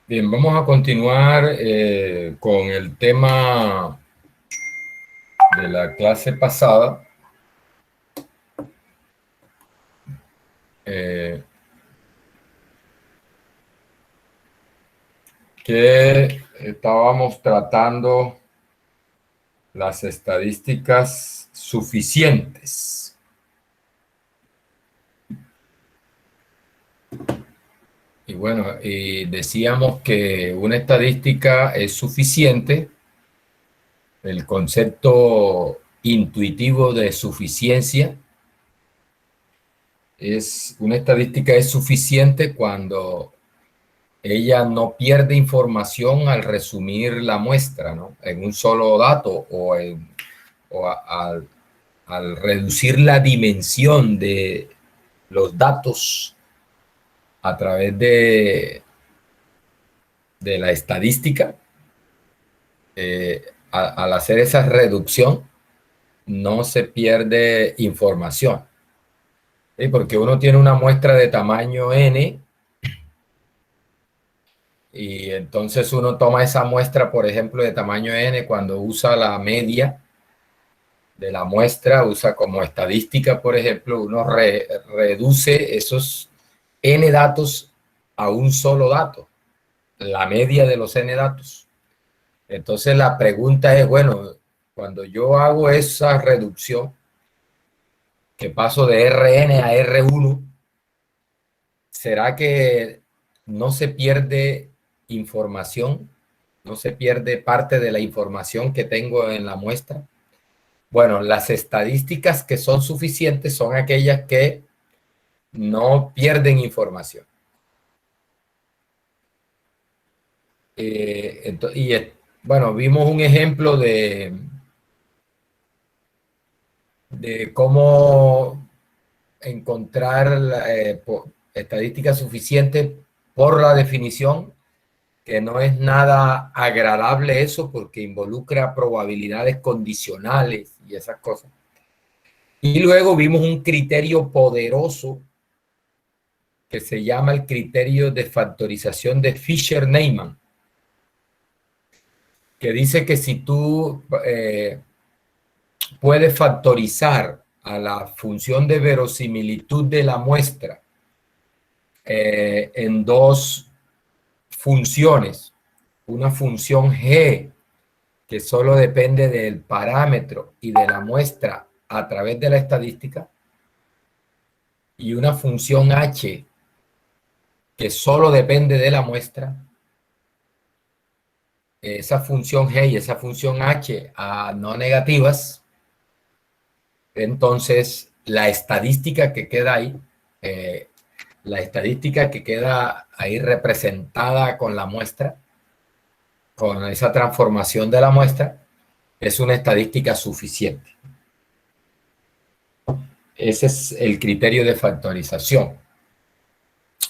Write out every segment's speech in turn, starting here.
Bien, vamos a continuar con el tema de la clase pasada. Que estábamos tratando las estadísticas suficientes. Y bueno, y decíamos que una estadística es suficiente. El concepto intuitivo de suficiencia es una estadística es suficiente cuando ella no pierde información al resumir la muestra, ¿no? En un solo dato al reducir la dimensión de los datos a través de la estadística. Al hacer esa reducción no se pierde información, ¿sí? Porque uno tiene una muestra de tamaño n y entonces uno toma esa muestra, por ejemplo, de tamaño n cuando usa la media de la muestra, usa como estadística, por ejemplo, uno reduce esos n datos a un solo dato, la media de los n datos. Entonces la pregunta es, bueno, cuando yo hago esa reducción, que paso de Rn a R1, ¿será que no se pierde información? ¿No se pierde parte de la información que tengo en la muestra? Bueno, las estadísticas que son suficientes son aquellas que no pierden información. Bueno, vimos un ejemplo de cómo encontrar estadísticas suficientes por la definición, que no es nada agradable eso porque involucra probabilidades condicionales y esas cosas. Y luego vimos un criterio poderoso que se llama el criterio de factorización de Fisher-Neyman, que dice que si tú puedes factorizar a la función de verosimilitud de la muestra en dos funciones, una función G que solo depende del parámetro y de la muestra a través de la estadística, y una función H que solo depende de la muestra. Esa función G y esa función H a no negativas, entonces la estadística que queda ahí, la estadística que queda ahí representada con la muestra, con esa transformación de la muestra, es una estadística suficiente. Ese es el criterio de factorización.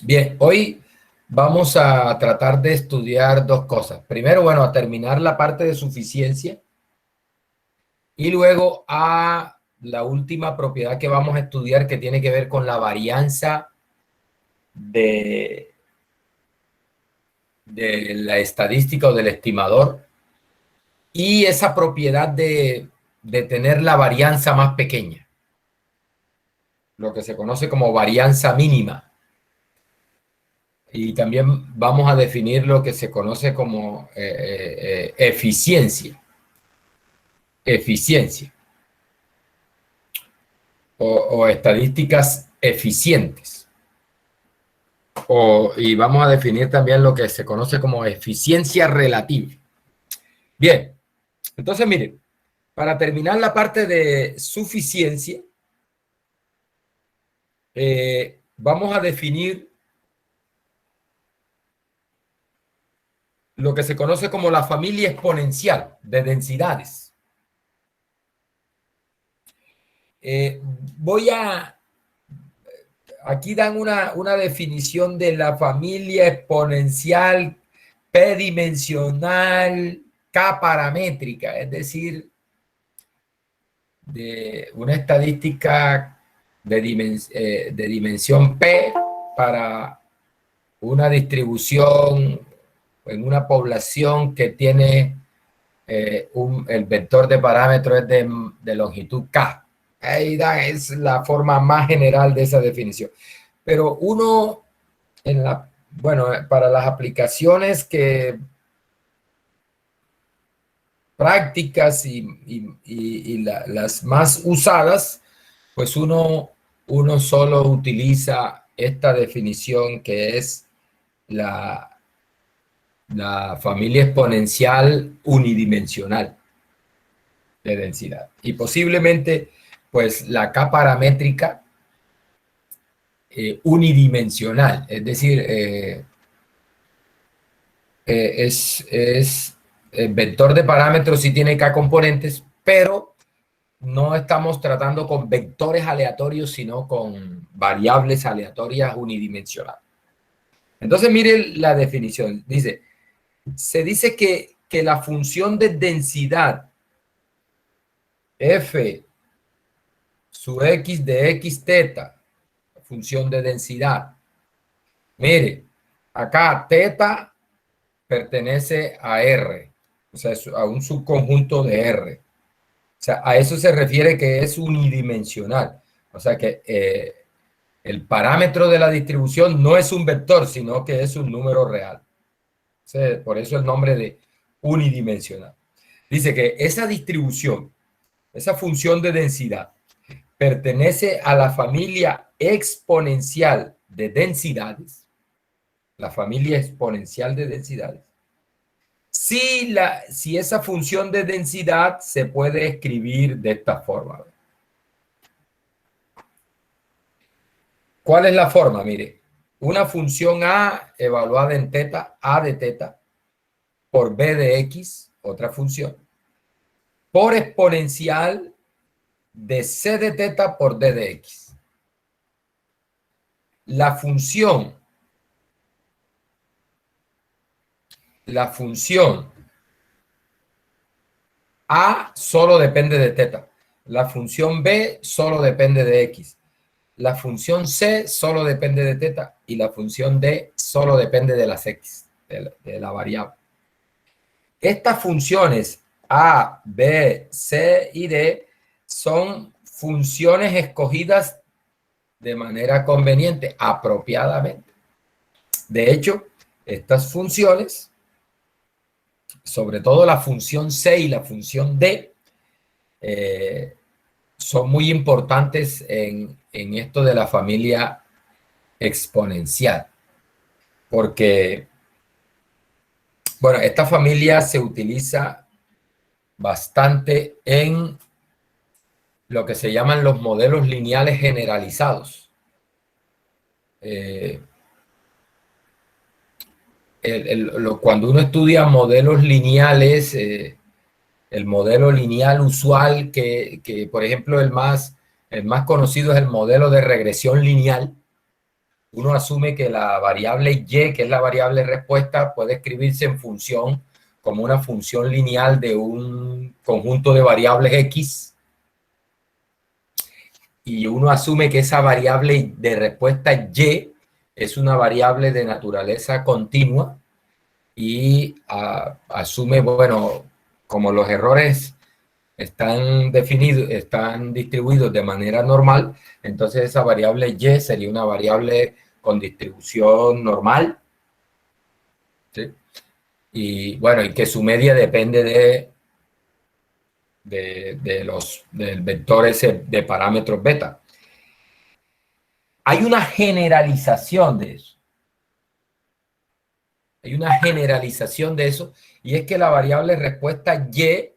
Bien, hoy vamos a tratar de estudiar dos cosas. Primero, bueno, a terminar la parte de suficiencia y luego a la última propiedad que vamos a estudiar, que tiene que ver con la varianza de la estadística o del estimador, y esa propiedad de tener la varianza más pequeña, lo que se conoce como varianza mínima. Y también vamos a definir lo que se conoce como eficiencia. Eficiencia. O estadísticas eficientes. Y vamos a definir también lo que se conoce como eficiencia relativa. Bien, entonces miren, para terminar la parte de suficiencia, vamos a definir lo que se conoce como la familia exponencial de densidades. Aquí dan una definición de la familia exponencial p-dimensional k-paramétrica, es decir, de una estadística de dimensión p para una distribución en una población que tiene el vector de parámetro es de longitud K. Ahí es la forma más general de esa definición. Pero uno, bueno, para las aplicaciones prácticas y las más usadas, pues uno solo utiliza esta definición que es la familia exponencial unidimensional de densidad. Y posiblemente, pues la K paramétrica unidimensional, es decir, el vector de parámetros sí tiene K componentes, pero no estamos tratando con vectores aleatorios, sino con variables aleatorias unidimensionales. Entonces, mire la definición. Se dice que la función de densidad f su x de x teta, función de densidad. Mire, acá teta pertenece a R, o sea, a un subconjunto de R. O sea, a eso se refiere que es unidimensional. O sea, que el parámetro de la distribución no es un vector, sino que es un número real. O sea, por eso el nombre de unidimensional. Dice que esa distribución, esa función de densidad, pertenece a la familia exponencial de densidades, la familia exponencial de densidades. Si esa función de densidad se puede escribir de esta forma. ¿Cuál es la forma? Mire, una función A evaluada en teta, A de teta, por B de X, otra función, por exponencial de C de teta por D de X. La función A solo depende de teta. La función B solo depende de X. La función C solo depende de teta y la función D solo depende de las X, de la variable. Estas funciones A, B, C y D son funciones escogidas de manera conveniente, apropiadamente. De hecho, estas funciones, sobre todo la función C y la función D, son muy importantes en esto de la familia exponencial. Porque, bueno, esta familia se utiliza bastante en lo que se llaman los modelos lineales generalizados. Cuando uno estudia modelos lineales, el modelo lineal usual, que por ejemplo el más conocido es el modelo de regresión lineal, uno asume que la variable y, que es la variable respuesta, puede escribirse en función como una función lineal de un conjunto de variables X, y uno asume que esa variable de respuesta Y es una variable de naturaleza continua y asume, bueno, como los errores están definidos, están distribuidos de manera normal, entonces esa variable Y sería una variable con distribución normal, ¿sí? Y bueno, y que su media depende del vector ese de parámetros beta. Hay una generalización de eso. Hay una generalización de eso, y es que la variable respuesta Y,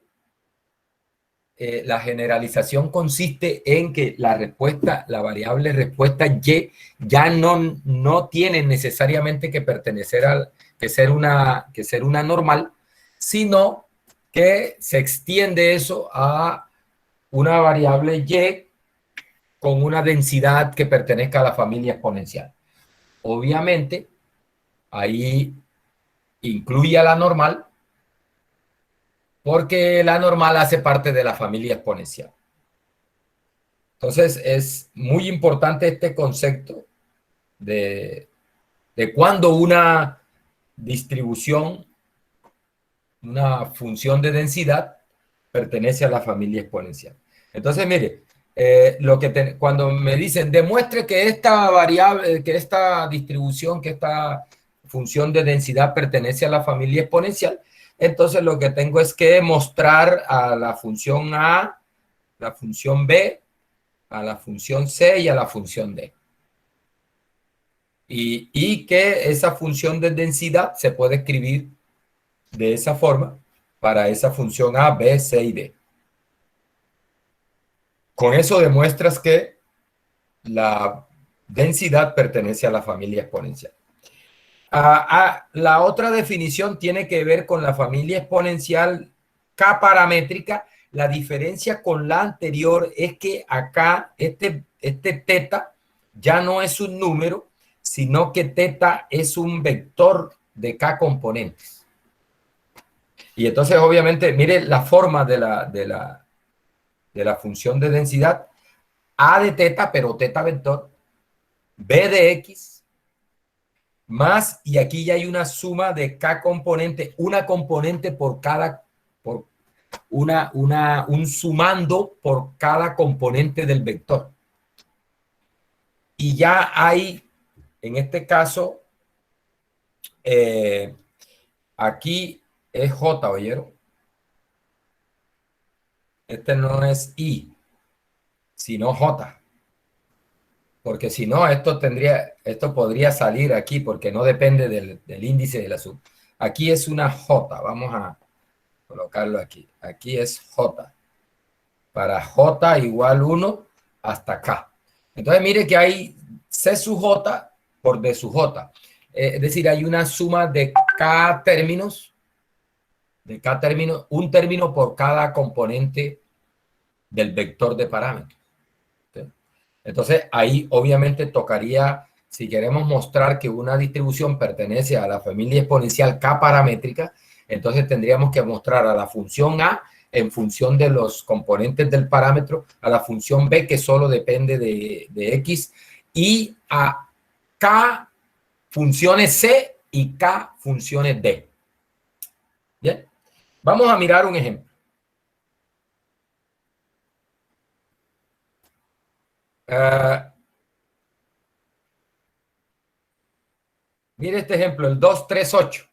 la generalización consiste en que la variable respuesta Y ya no tiene necesariamente que pertenecer que ser una normal, sino que se extiende eso a una variable Y con una densidad que pertenezca a la familia exponencial. Obviamente, ahí incluye a la normal, porque la normal hace parte de la familia exponencial. Entonces, es muy importante este concepto de cuando una distribución, una función de densidad, pertenece a la familia exponencial. Entonces, mire, cuando me dicen demuestre que esta variable, que esta distribución, que esta función de densidad pertenece a la familia exponencial, entonces lo que tengo es que mostrar a la función A, la función B, a la función C y a la función D. Y que esa función de densidad se puede escribir de esa forma para esa función A, B, C y D. Con eso demuestras que la densidad pertenece a la familia exponencial. La otra definición tiene que ver con la familia exponencial K paramétrica. La diferencia con la anterior es que acá este teta ya no es un número, sino que teta es un vector de K componentes. Y entonces, obviamente, mire la forma de la función de densidad. A de teta, pero teta vector, B de X, más, y aquí ya hay una suma de K componente, una componente por cada, por un sumando por cada componente del vector. Y ya hay, en este caso, aquí es J, ¿oyeron? Este no es I, sino J. Porque si no, esto podría salir aquí porque no depende del índice de la sub. Aquí es una J, vamos a colocarlo aquí. Aquí es J. Para J igual 1 hasta K. Entonces mire que hay C sub J por D sub J. Es decir, hay una suma de K términos, un término por cada componente del vector de parámetros. Entonces, ahí obviamente tocaría, si queremos mostrar que una distribución pertenece a la familia exponencial K paramétrica, entonces tendríamos que mostrar a la función A en función de los componentes del parámetro, a la función B que solo depende de X, y a K funciones C y K funciones D. Bien, vamos a mirar un ejemplo. Mire este ejemplo, el 238.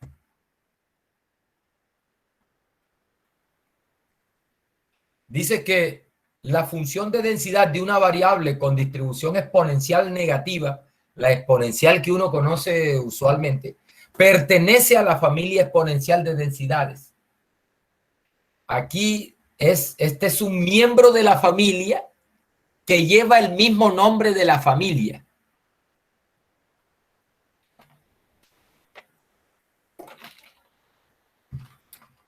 Dice que la función de densidad de una variable con distribución exponencial negativa, la exponencial que uno conoce usualmente, pertenece a la familia exponencial de densidades. Aquí este es un miembro de la familia que lleva el mismo nombre de la familia.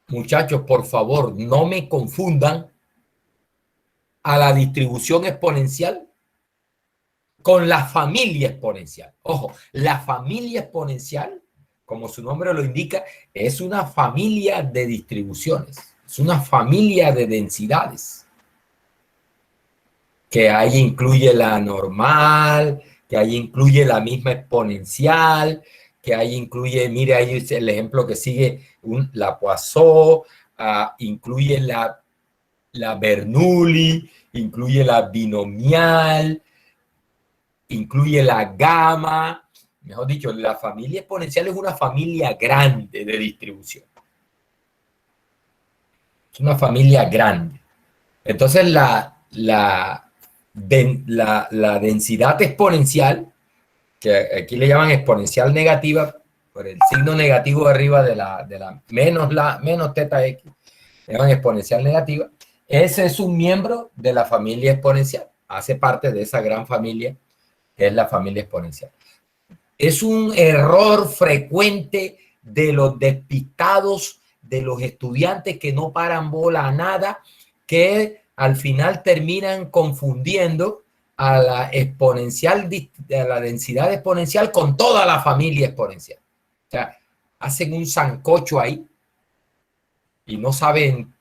Muchachos, por favor, no me confundan a la distribución exponencial con la familia exponencial. Ojo, la familia exponencial, como su nombre lo indica, es una familia de distribuciones, es una familia de densidades, que ahí incluye la normal, que ahí incluye la misma exponencial, que ahí incluye, mire ahí es el ejemplo que sigue, la Poisson, incluye la Bernoulli, incluye la binomial, incluye la gama. Mejor dicho, la familia exponencial es una familia grande de distribución. Es una familia grande. Entonces, la densidad exponencial, que aquí le llaman exponencial negativa, por el signo negativo arriba de la menos teta x, le llaman exponencial negativa. Ese es un miembro de la familia exponencial. Hace parte de esa gran familia que es la familia exponencial. Es un error frecuente de los despistados, de los estudiantes que no paran bola a nada, que al final terminan confundiendo a la exponencial, a la densidad exponencial con toda la familia exponencial. O sea, hacen un sancocho ahí y no saben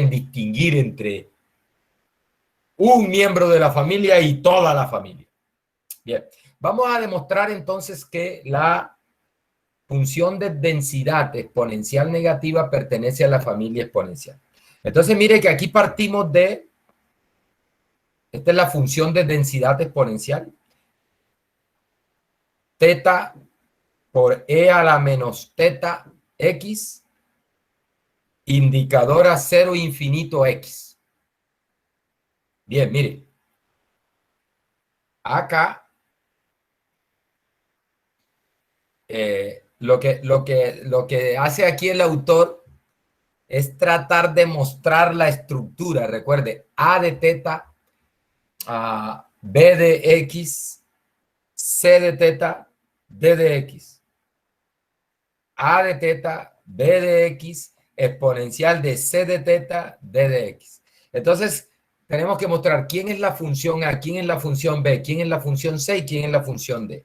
distinguir entre un miembro de la familia y toda la familia. Bien, vamos a demostrar entonces que la función de densidad exponencial negativa pertenece a la familia exponencial. Entonces, mire que aquí partimos de, esta es la función de densidad exponencial, teta por e a la menos teta x, indicadora 0 infinito x. Bien, mire, acá lo que hace aquí el autor es tratar de mostrar la estructura. Recuerde, a de teta, b de x, c de teta, d de x. A de teta, b de x, exponencial de c de teta, d de x. Entonces, tenemos que mostrar quién es la función A, quién es la función B, quién es la función C y quién es la función D.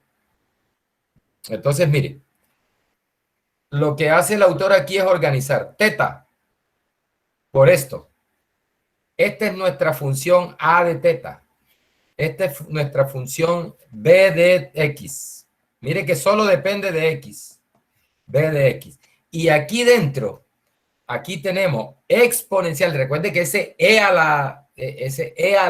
Entonces, mire, lo que hace el autor aquí es organizar teta por esto. Esta es nuestra función A de teta. Esta es nuestra función B de X. Mire que solo depende de X. B de X. Y aquí dentro, aquí tenemos exponencial. Recuerde que ese E a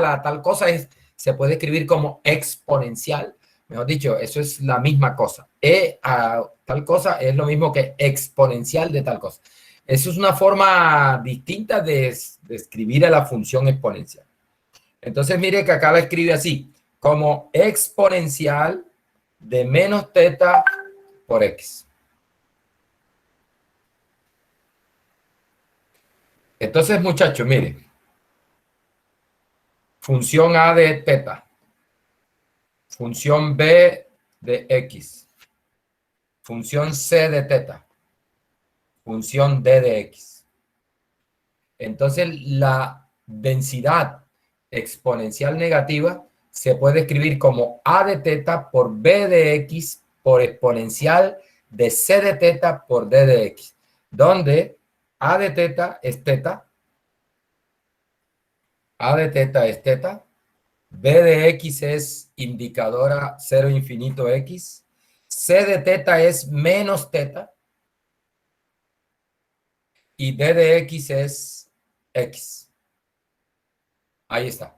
la tal cosa se puede escribir como exponencial. Mejor dicho, eso es la misma cosa. E a tal cosa es lo mismo que exponencial de tal cosa. Eso es una forma distinta de escribir a la función exponencial. Entonces, mire que acá la escribe así, como exponencial de menos teta por x. Entonces, muchachos, mire, función A de teta, función B de x, función C de teta, función D de x. Entonces, la densidad exponencial negativa se puede escribir como A de teta por B de x por exponencial de C de teta por D de x, donde A de teta es teta, A de teta es teta, B de x es indicadora 0 infinito x, C de teta es menos teta y D de x es x. Ahí está.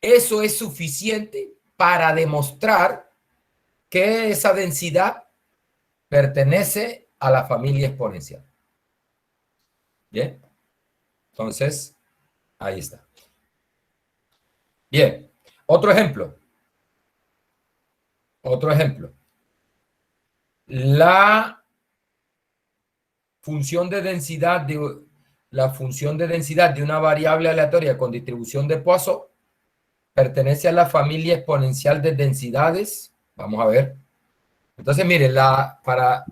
Eso es suficiente para demostrar que esa densidad pertenece a la familia exponencial. Bien, entonces, ahí está. Bien, otro ejemplo. Otro ejemplo. La función de densidad de una variable aleatoria con distribución de Poisson pertenece a la familia exponencial de densidades. Vamos a ver. Entonces, mire, para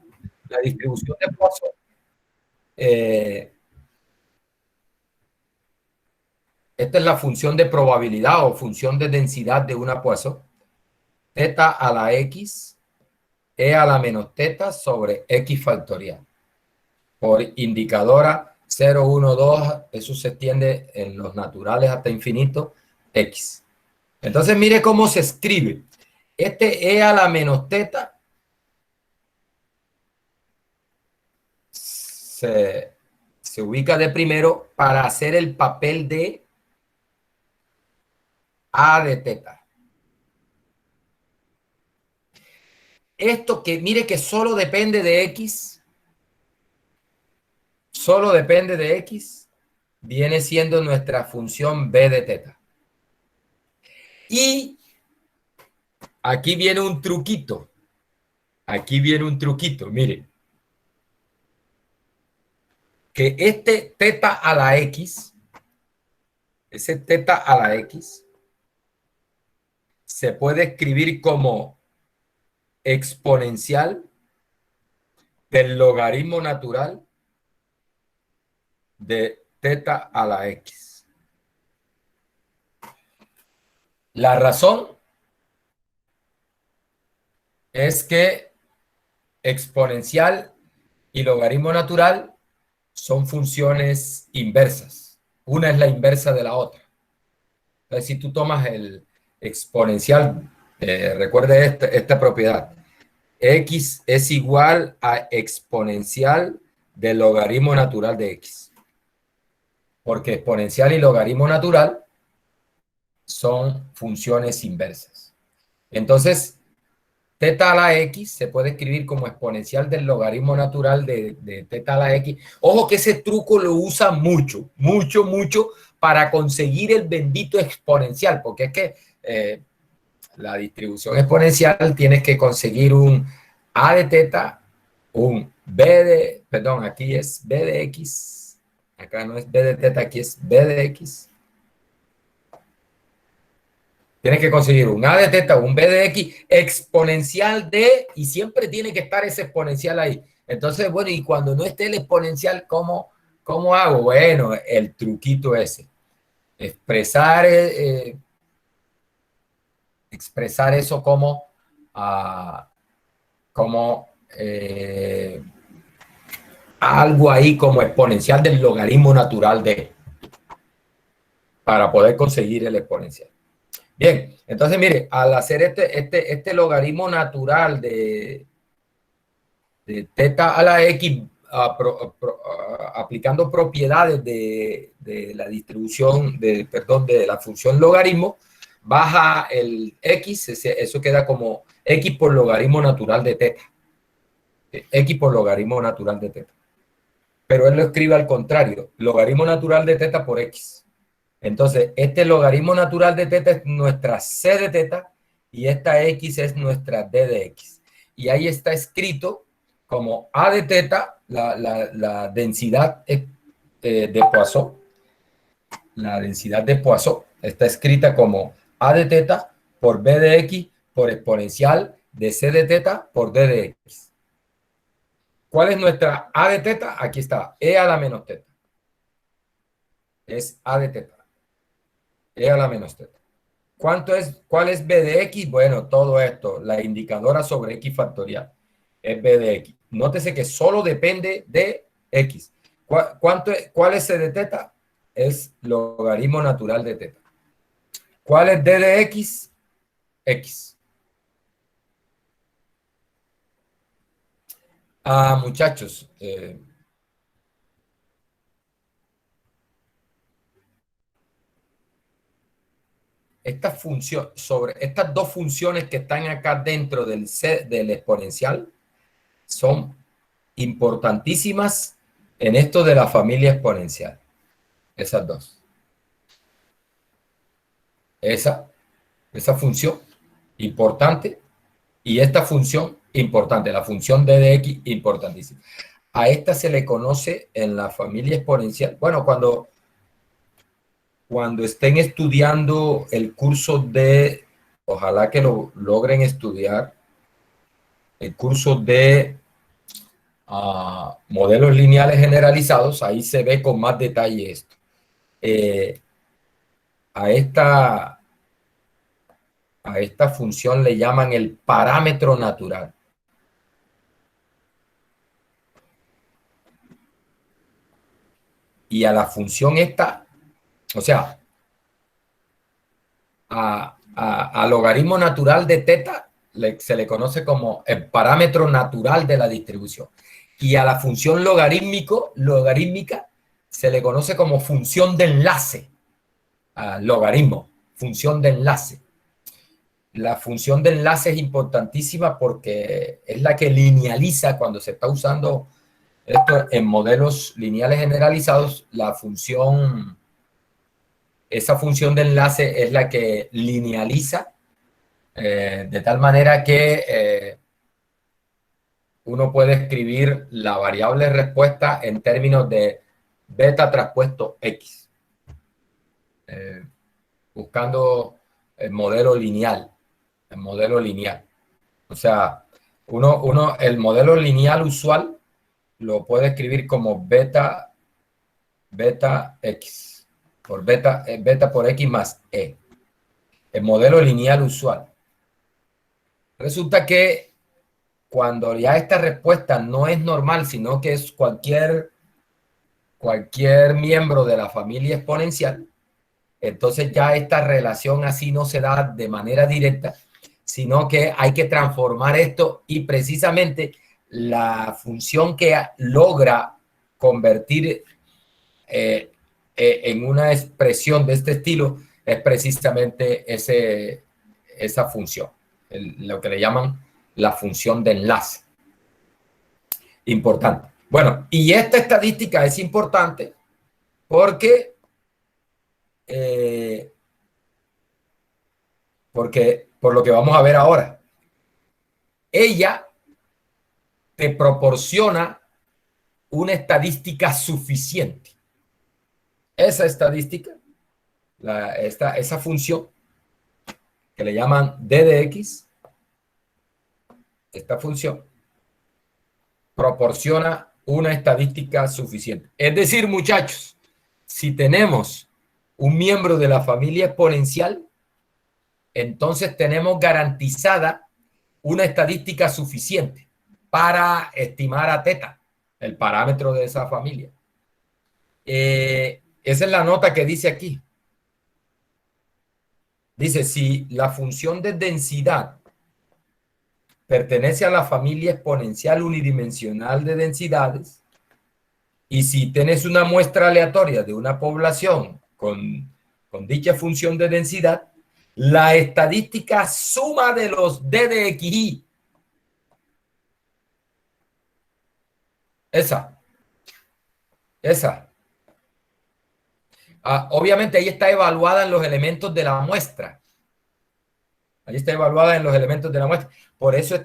la distribución de Poisson, esta es la función de probabilidad o función de densidad de una Poisson. Teta a la x, e a la menos teta sobre x factorial. Por indicadora 0, 1, 2, eso se extiende en los naturales hasta infinito, x. Entonces, mire cómo se escribe. Este e a la menos teta se ubica de primero para hacer el papel de a de teta. Esto que mire que solo depende de x, viene siendo nuestra función b de teta. Y aquí viene un truquito. Aquí viene un truquito, mire. Que este teta a la x, ese teta a la x, se puede escribir como exponencial del logaritmo natural de teta a la x. La razón es que exponencial y logaritmo natural son funciones inversas. Una es la inversa de la otra. Entonces, si tú tomas el exponencial, recuerde esta propiedad. X es igual a exponencial del logaritmo natural de X. Porque exponencial y logaritmo natural son funciones inversas. Entonces, teta a la X se puede escribir como exponencial del logaritmo natural de teta a la X. Ojo que ese truco lo usan mucho, mucho, mucho para conseguir el bendito exponencial, porque es que la distribución exponencial tienes que conseguir un A de teta, un B de, perdón, aquí es B de X, acá no es B de teta, aquí es B de X. Tienes que conseguir un A de teta, un B de X, exponencial de, y siempre tiene que estar ese exponencial ahí. Entonces, bueno, y cuando no esté el exponencial, ¿cómo hago? Bueno, el truquito ese. Expresar, expresar eso como algo ahí como exponencial del logaritmo natural de, para poder conseguir el exponencial. Bien, entonces mire, al hacer este logaritmo natural de teta a la X, aplicando propiedades de la distribución, perdón, de la función logaritmo, baja el X, eso queda como X por logaritmo natural de teta. X por logaritmo natural de teta. Pero él lo escribe al contrario, logaritmo natural de teta por X. Entonces, este logaritmo natural de teta es nuestra C de teta y esta X es nuestra D de X. Y ahí está escrito como A de teta, la densidad de Poisson. La densidad de Poisson está escrita como A de teta por B de X por exponencial de C de teta por D de X. ¿Cuál es nuestra A de teta? Aquí está, E a la menos teta. Es A de teta. E a la menos teta. ¿Cuál es B de X? Bueno, todo esto, la indicadora sobre X factorial es B de X. Nótese que solo depende de X. ¿Cuál es C de teta? Es logaritmo natural de teta. ¿Cuál es D de X? X. Muchachos, estas dos funciones que están acá dentro del exponencial son importantísimas en esto de la familia exponencial. Esas dos. Esa función importante y esta función importante, la función d de x importantísima. A esta se le conoce en la familia exponencial. Bueno, cuando estén estudiando el curso de, ojalá que lo logren estudiar, el curso de modelos lineales generalizados, ahí se ve con más detalle esto. A esta función le llaman el parámetro natural. Y a la función esta, o sea, a logaritmo natural de teta se le conoce como el parámetro natural de la distribución. Y a la función logarítmica se le conoce como función de enlace. Logaritmo, función de enlace. La función de enlace es importantísima porque es la que linealiza cuando se está usando esto en modelos lineales generalizados. Esa función de enlace es la que linealiza de tal manera que uno puede escribir la variable respuesta en términos de beta traspuesto X, buscando el modelo lineal. El modelo lineal. O sea, el modelo lineal usual lo puede escribir como beta X, por beta por X más E. El modelo lineal usual. Resulta que cuando ya esta respuesta no es normal, sino que es cualquier miembro de la familia exponencial, entonces ya esta relación así no se da de manera directa, sino que hay que transformar esto y precisamente la función que logra convertir en una expresión de este estilo es precisamente esa función, lo que le llaman la función de enlace. Importante. Bueno, y esta estadística es importante porque por lo que vamos a ver ahora, ella te proporciona una estadística suficiente. Esa estadística, esa función que le llaman d de x, esta función proporciona una estadística suficiente. Es decir, muchachos, si tenemos un miembro de la familia exponencial, entonces tenemos garantizada una estadística suficiente para estimar a teta, el parámetro de esa familia. Esa es la nota que dice aquí. Dice, si la función de densidad pertenece a la familia exponencial unidimensional de densidades, y si tienes una muestra aleatoria de una población con dicha función de densidad, la estadística suma de los d de xi. Esa. Obviamente ahí está evaluada en los elementos de la muestra. Ahí está evaluada en los elementos de la muestra. Por eso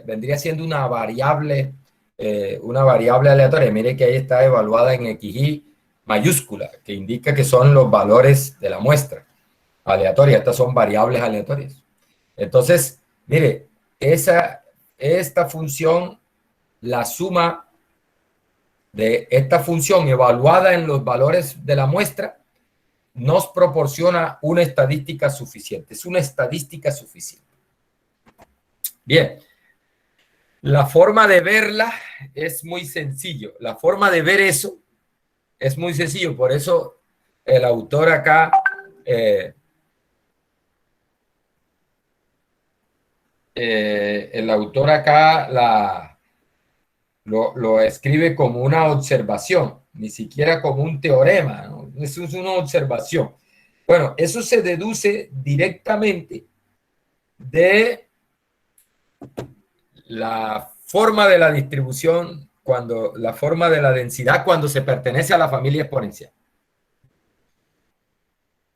vendría siendo una variable aleatoria. Mire que ahí está evaluada en xi mayúscula, que indica que son los valores de la muestra aleatoria. Estas son variables aleatorias. Entonces, mire, esta función, la suma de esta función evaluada en los valores de la muestra, nos proporciona una estadística suficiente. Es una estadística suficiente. Bien. La forma de verla es muy sencillo. La forma de ver eso es muy sencillo. Por eso el autor acá lo escribe como una observación, ni siquiera como un teorema, ¿no? Eso es una observación. Bueno, eso se deduce directamente de la forma de la distribución, la forma de la densidad cuando se pertenece a la familia exponencial.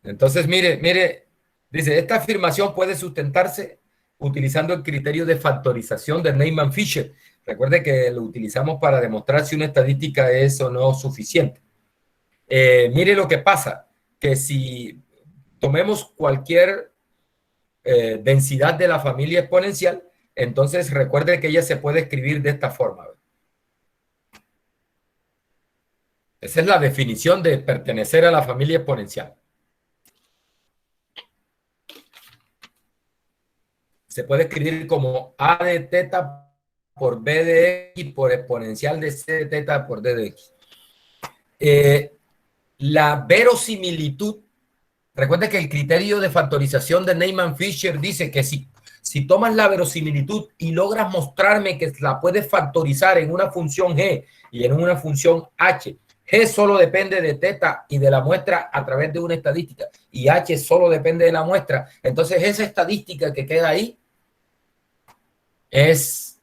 Entonces, mire, dice, esta afirmación puede sustentarse utilizando el criterio de factorización de Neyman-Fisher. Recuerde que lo utilizamos para demostrar si una estadística es o no suficiente. Mire lo que pasa, que si tomemos cualquier densidad de la familia exponencial, entonces recuerde que ella se puede escribir de esta forma. Esa es la definición de pertenecer a la familia exponencial. Se puede escribir como A de teta por B de X por exponencial de C de teta por D de X. La verosimilitud, recuerda que el criterio de factorización de Neyman-Fisher dice que si tomas la verosimilitud y logras mostrarme que la puedes factorizar en una función G y en una función H, G solo depende de teta y de la muestra a través de una estadística y H solo depende de la muestra, entonces esa estadística que queda ahí es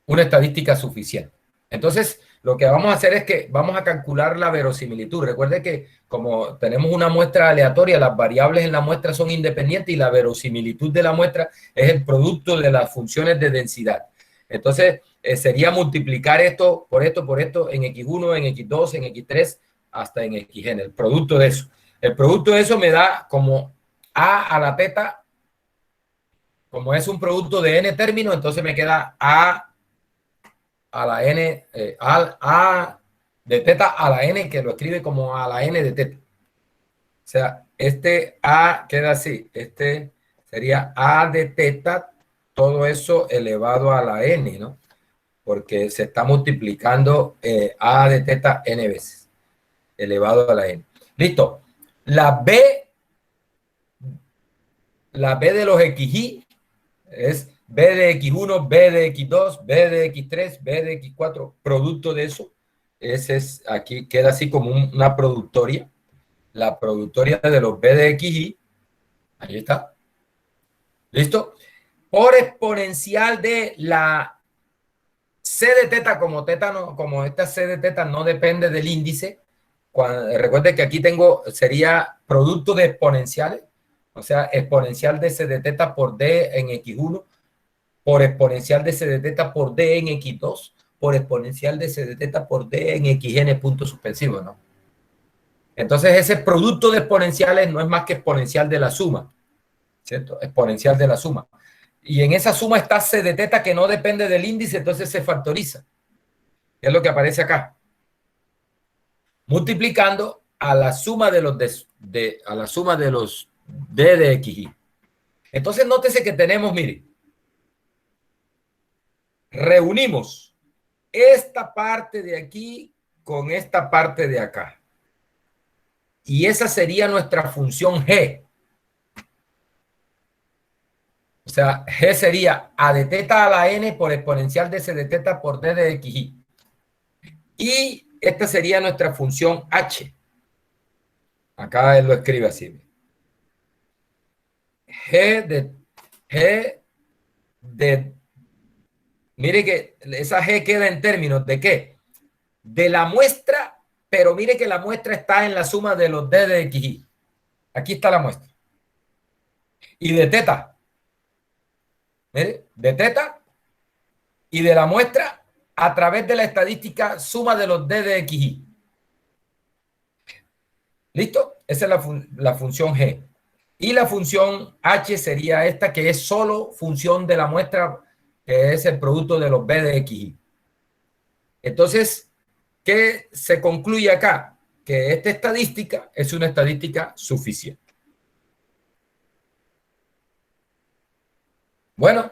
una estadística suficiente. Entonces, lo que vamos a hacer es que vamos a calcular la verosimilitud. Recuerde que como tenemos una muestra aleatoria, las variables en la muestra son independientes y la verosimilitud de la muestra es el producto de las funciones de densidad. Entonces, sería multiplicar esto por esto en X1, en X2, en X3, hasta en Xn, el producto de eso. El producto de eso me da como A a la teta, como es un producto de n términos, entonces me queda A a la n, A de teta a la n, que lo escribe como a la n de teta. O sea, este A queda así. Este sería A de teta, todo eso elevado a la n, ¿no? Porque se está multiplicando A de teta n veces, elevado a la n. Listo. La B de los xy Es B de X1, B de X2, B de X3, B de X4, producto de eso. Ese es, aquí queda así como una productoria. La productoria de los B de XY. Ahí está. ¿Listo? Por exponencial de la C de teta, como esta C de teta no depende del índice. Recuerde que aquí sería producto de exponenciales, o sea, exponencial de C de teta por D en X1, por exponencial de C de teta por D en X2, por exponencial de C de teta por D en XN punto suspensivo, ¿no? Entonces ese producto de exponenciales no es más que exponencial de la suma, ¿cierto? Exponencial de la suma. Y en esa suma está C de teta que no depende del índice, entonces se factoriza. Es lo que aparece acá. Multiplicando a la suma de los a la suma de los D de XY. Entonces nótese que tenemos, mire, reunimos esta parte de aquí con esta parte de acá. Y esa sería nuestra función G. O sea, G sería A de teta a la N por exponencial de C de teta por D de XY. Y esta sería nuestra función H. Acá él lo escribe así. G de mire que esa G queda en términos de qué? De la muestra, pero mire que la muestra está en la suma de los D de XY. Aquí está la muestra. Y de teta. Mire, de teta y de la muestra a través de la estadística suma de los D de XY. ¿Listo? Esa es la función G. Y la función H sería esta, que es solo función de la muestra, que es el producto de los B de XY. Entonces, ¿qué se concluye acá? Que esta estadística es una estadística suficiente. Bueno,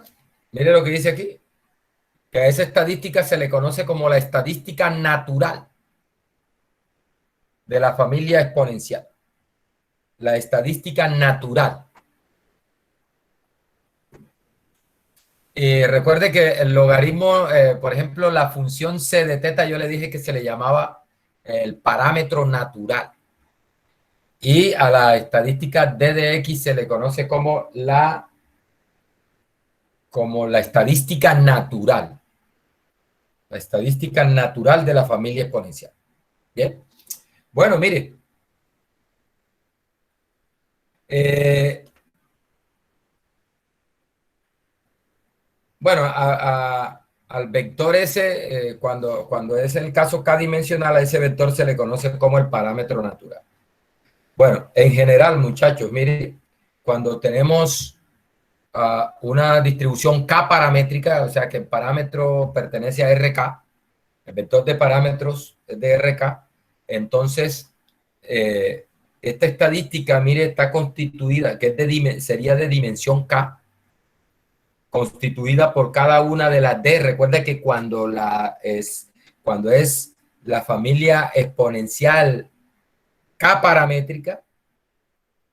mire lo que dice aquí, que a esa estadística se le conoce como la estadística natural de la familia exponencial. La estadística natural. Y recuerde que el logaritmo, por ejemplo, la función c de teta, yo le dije que se le llamaba el parámetro natural. Y a la estadística d de x se le conoce como la estadística natural. La estadística natural de la familia exponencial. Bien. Bueno, mire. Bueno, al vector ese, cuando es el caso k-dimensional, a ese vector se le conoce como el parámetro natural. Bueno, en general, muchachos, mire, cuando tenemos una distribución K paramétrica, o sea que el parámetro pertenece a RK, el vector de parámetros es de RK, entonces esta estadística, mire, está constituida, que sería de dimensión K, constituida por cada una de las D. Recuerda que cuando es la familia exponencial K paramétrica,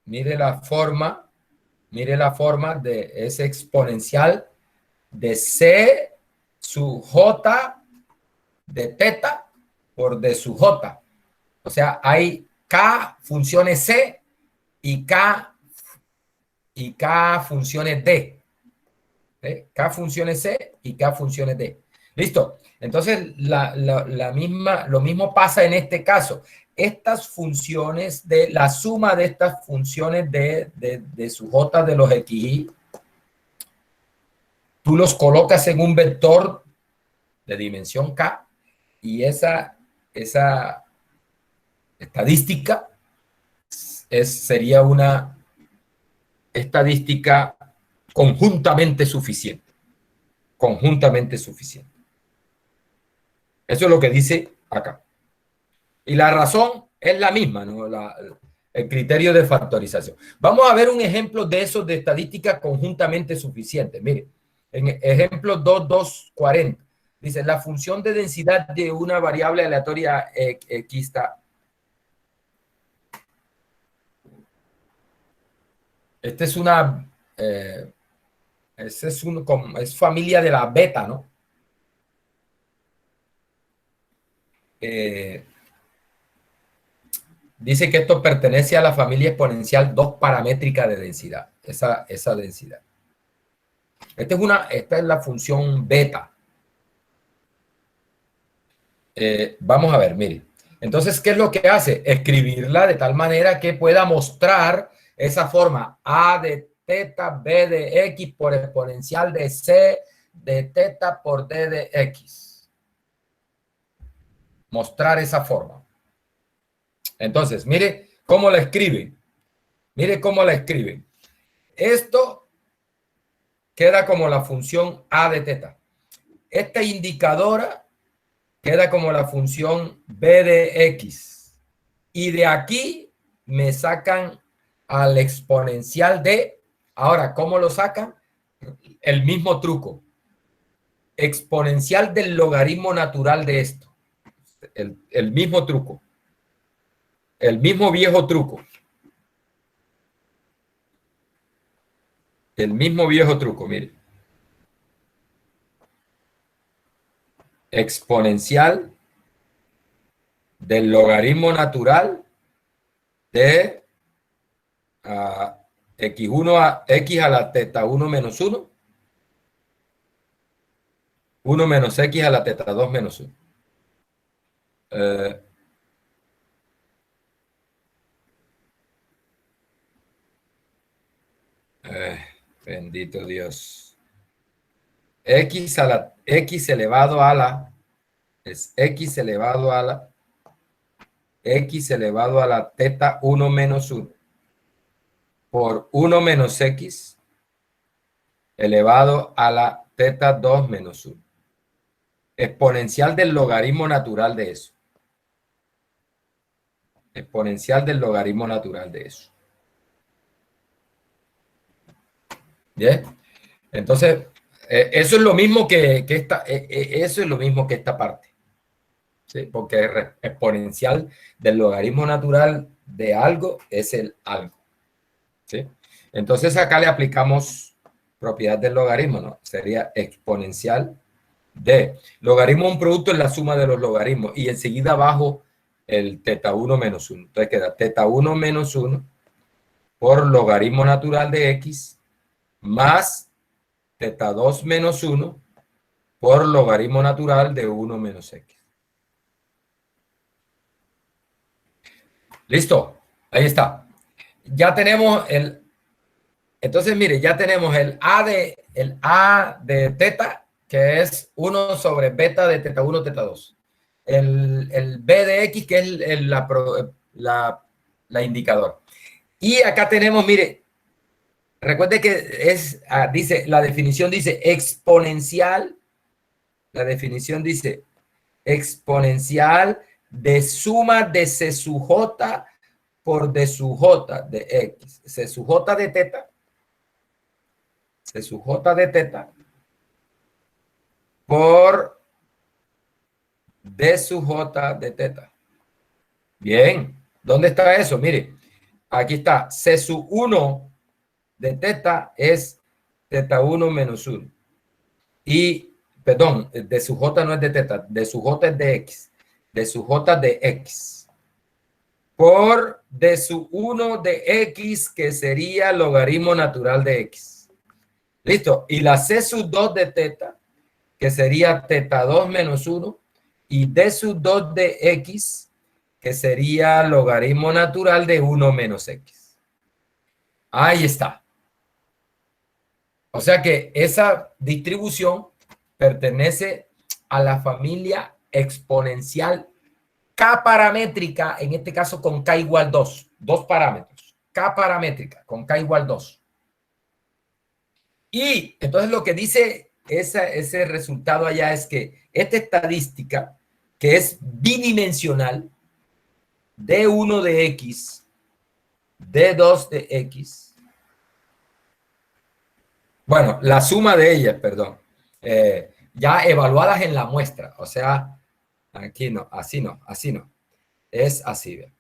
mire la forma de ese exponencial de C sub J de teta por D sub J. O sea, hay K funciones C y K funciones D. K funciones C y K funciones D. Listo. Entonces, lo mismo pasa en este caso. Estas funciones la suma de estas funciones de su J de los XY, tú los colocas en un vector de dimensión K y esa estadística sería una estadística conjuntamente suficiente. Conjuntamente suficiente. Eso es lo que dice acá. Y la razón es la misma, ¿no? El criterio de factorización. Vamos a ver un ejemplo de esos de estadística conjuntamente suficiente. Mire, en ejemplo 2240, dice la función de densidad de una variable aleatoria X está. Esta es una Ese es, es familia de la beta, ¿no? Dice que esto pertenece a la familia exponencial 2 paramétrica de densidad, esa densidad. Esta es la función beta. Vamos a ver, mire. Entonces, ¿qué es lo que hace? Escribirla de tal manera que pueda mostrar esa forma A de teta, B de X por exponencial de C de teta por D de X. Mostrar esa forma. Entonces, mire cómo la escriben. Mire cómo la escriben. Esto queda como la función A de teta. Esta indicadora queda como la función B de X. Y de aquí me sacan al exponencial de... Ahora, ¿cómo lo sacan? El mismo truco. Exponencial del logaritmo natural de esto. El mismo truco. El mismo viejo truco. El mismo viejo truco, mire. Exponencial del logaritmo natural de x1 a x a la teta 1 menos 1, 1 menos x a la teta 2 menos 1. Bendito Dios. X a la x elevado a la es x elevado a la teta 1 menos 1 por 1 menos x elevado a la teta 2 menos 1. Exponencial del logaritmo natural de eso. Exponencial del logaritmo natural de eso. ¿Bien? Entonces, eso es lo mismo que eso es lo mismo que esta parte. ¿Sí? Porque es exponencial del logaritmo natural de algo es el algo. ¿Sí? Entonces acá le aplicamos propiedad del logaritmo, ¿no? Sería exponencial de logaritmo un producto es la suma de los logaritmos y enseguida abajo el teta 1 menos 1. Entonces queda teta 1 menos 1 por logaritmo natural de x más teta 2 menos 1 por logaritmo natural de 1 menos x. ¿Listo? Ahí está. Ya tenemos el... Entonces, mire, ya tenemos el A de teta, que es 1 sobre beta de teta 1, teta 2. El B de X, que es la indicador. Y acá tenemos, mire, recuerde que dice, la definición dice exponencial. La definición dice exponencial de suma de C sub J por D sub J de X. C sub J de teta. C sub J de teta por D sub J de teta. Bien. ¿Dónde está eso? Mire, aquí está. C sub 1 de teta es teta 1 menos 1. Y, perdón, D sub J no es de teta. D sub J es de X. D sub J de X. Por D sub 1 de X, que sería logaritmo natural de X. ¿Listo? Y la C sub 2 de teta, que sería teta 2 menos 1, y D sub 2 de X, que sería logaritmo natural de 1 menos X. Ahí está. O sea que esa distribución pertenece a la familia exponencial K paramétrica, en este caso con K igual 2, dos parámetros. K paramétrica con K igual 2. Y entonces lo que dice ese resultado allá es que esta estadística, que es bidimensional, D1 de X, D2 de X, bueno, la suma de ellas, perdón, ya evaluadas en la muestra, o sea, aquí no, así no, así no, es así, ¿ve?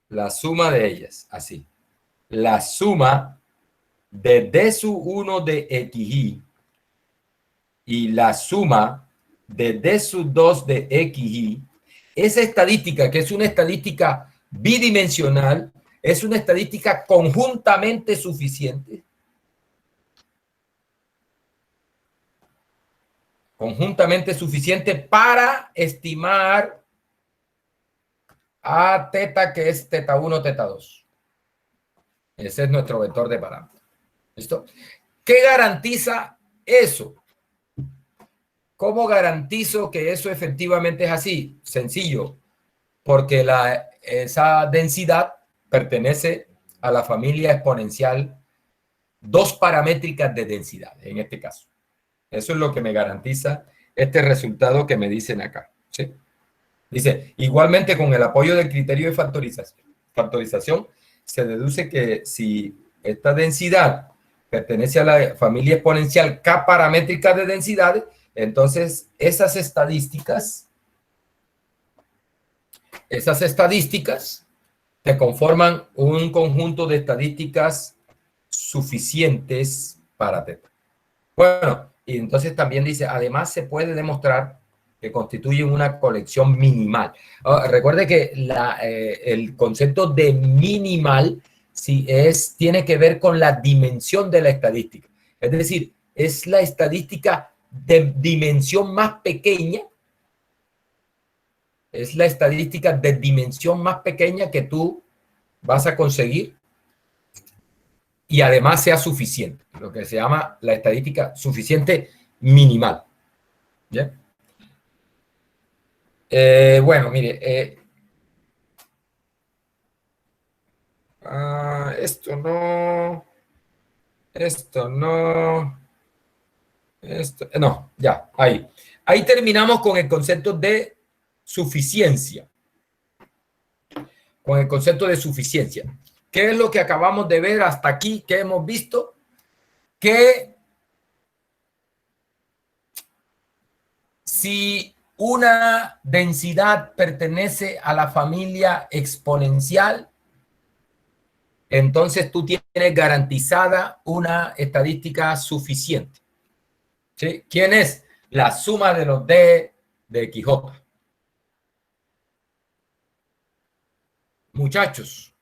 La suma de ellas, así. La suma de D sub 1 de XY y la suma de D sub 2 de XY, esa estadística, que es una estadística bidimensional, es una estadística conjuntamente suficiente. Conjuntamente suficiente para estimar a teta, que es teta 1, teta 2. Ese es nuestro vector de parámetros. ¿Listo? ¿Qué garantiza eso? ¿Cómo garantizo que eso efectivamente es así? Sencillo, porque esa densidad pertenece a la familia exponencial dos paramétricas de densidad, en este caso. Eso es lo que me garantiza este resultado que me dicen acá. ¿Sí? Dice, igualmente con el apoyo del criterio de factorización, se deduce que si esta densidad pertenece a la familia exponencial K paramétrica de densidades, entonces esas estadísticas te conforman un conjunto de estadísticas suficientes para teta. Bueno, y entonces también dice, además se puede demostrar que constituyen una colección minimal. Recuerde que el concepto de minimal tiene que ver con la dimensión de la estadística. Es decir, es la estadística de dimensión más pequeña, es la estadística de dimensión más pequeña que tú vas a conseguir y además sea suficiente, lo que se llama la estadística suficiente minimal. ¿Bien? Bueno, mire, esto no, no, ya, ahí. Ahí terminamos con el concepto de suficiencia. Con el concepto de suficiencia. ¿Qué es lo que acabamos de ver hasta aquí? ¿Qué hemos visto? Que si una densidad pertenece a la familia exponencial, entonces tú tienes garantizada una estadística suficiente. ¿Sí? ¿Quién es? La suma de los D de Quijote. Muchachos,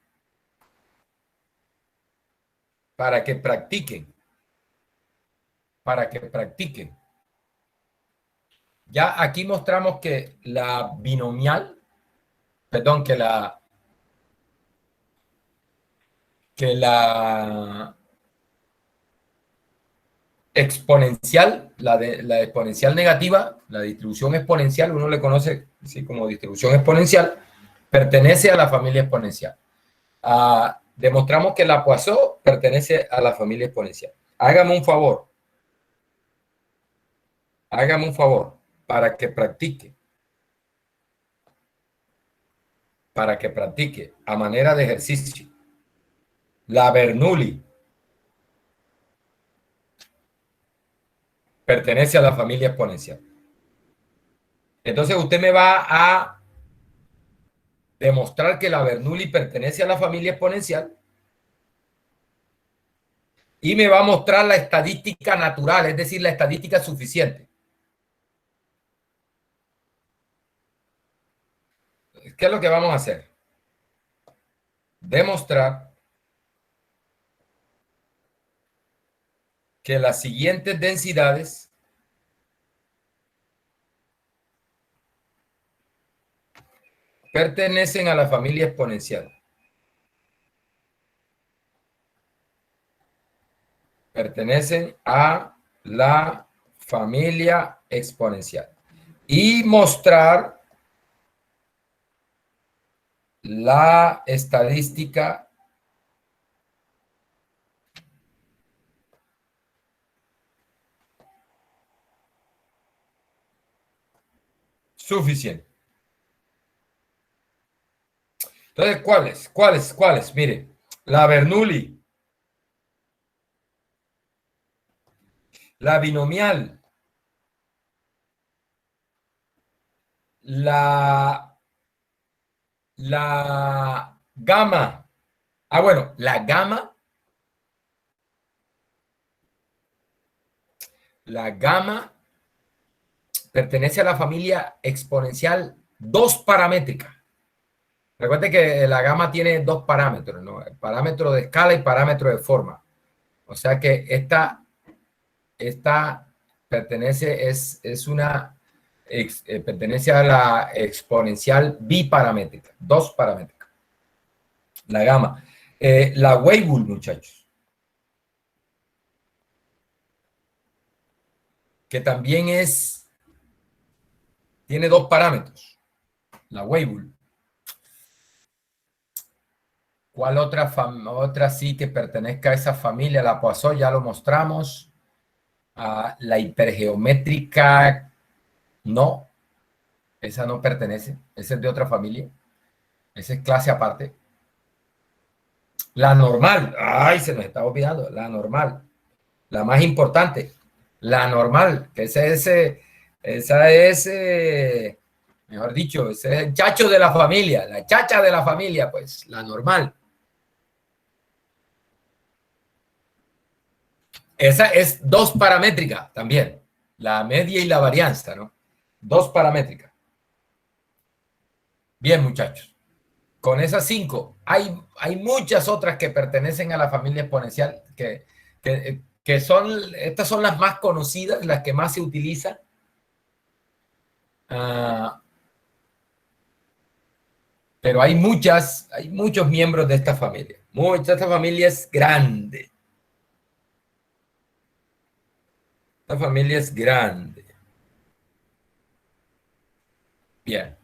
para que practiquen, para que practiquen. Ya aquí mostramos que la binomial, perdón, que la exponencial, la exponencial negativa, la distribución exponencial, uno le conoce así como distribución exponencial, pertenece a la familia exponencial. Demostramos que la Poisson pertenece a la familia exponencial. Hágame un favor, para que practique a manera de ejercicio. La Bernoulli pertenece a la familia exponencial. Entonces usted me va a demostrar que la Bernoulli pertenece a la familia exponencial y me va a mostrar la estadística natural, es decir, la estadística suficiente. ¿Qué es lo que vamos a hacer? Demostrar que las siguientes densidades pertenecen a la familia exponencial. Pertenecen a la familia exponencial. Y mostrar la estadística suficiente. Entonces, ¿cuáles? Mire, la Bernoulli, la binomial, la gamma. Bueno, la gamma La gamma pertenece a la familia exponencial 2 paramétrica. Recuerde que la gamma tiene 2 parámetros, ¿no? El parámetro de escala y parámetro de forma. O sea que esta pertenece, pertenece a la exponencial biparamétrica, 2 paramétrica. La gamma. La Weibull, muchachos, que también tiene 2 parámetros. La Weibull. ¿Cuál otra sí que pertenezca a esa familia? La Poisson, ya lo mostramos. La hipergeométrica, no. Esa no pertenece. Esa es de otra familia. Esa es clase aparte. La normal. Ay, se nos está olvidando. La normal. La más importante. La normal. Que esa es mejor dicho, ese es el chacho de la familia. La chacha de la familia, pues. La normal. Esa es 2 paramétrica también. La media y la varianza, ¿no? 2 paramétricas. Bien, muchachos. Con esas 5, hay muchas otras que pertenecen a la familia exponencial, que estas son las más conocidas, las que más se utilizan. Pero hay muchos miembros de esta familia. Esta familia es grande. Esta familia es grande. Bien.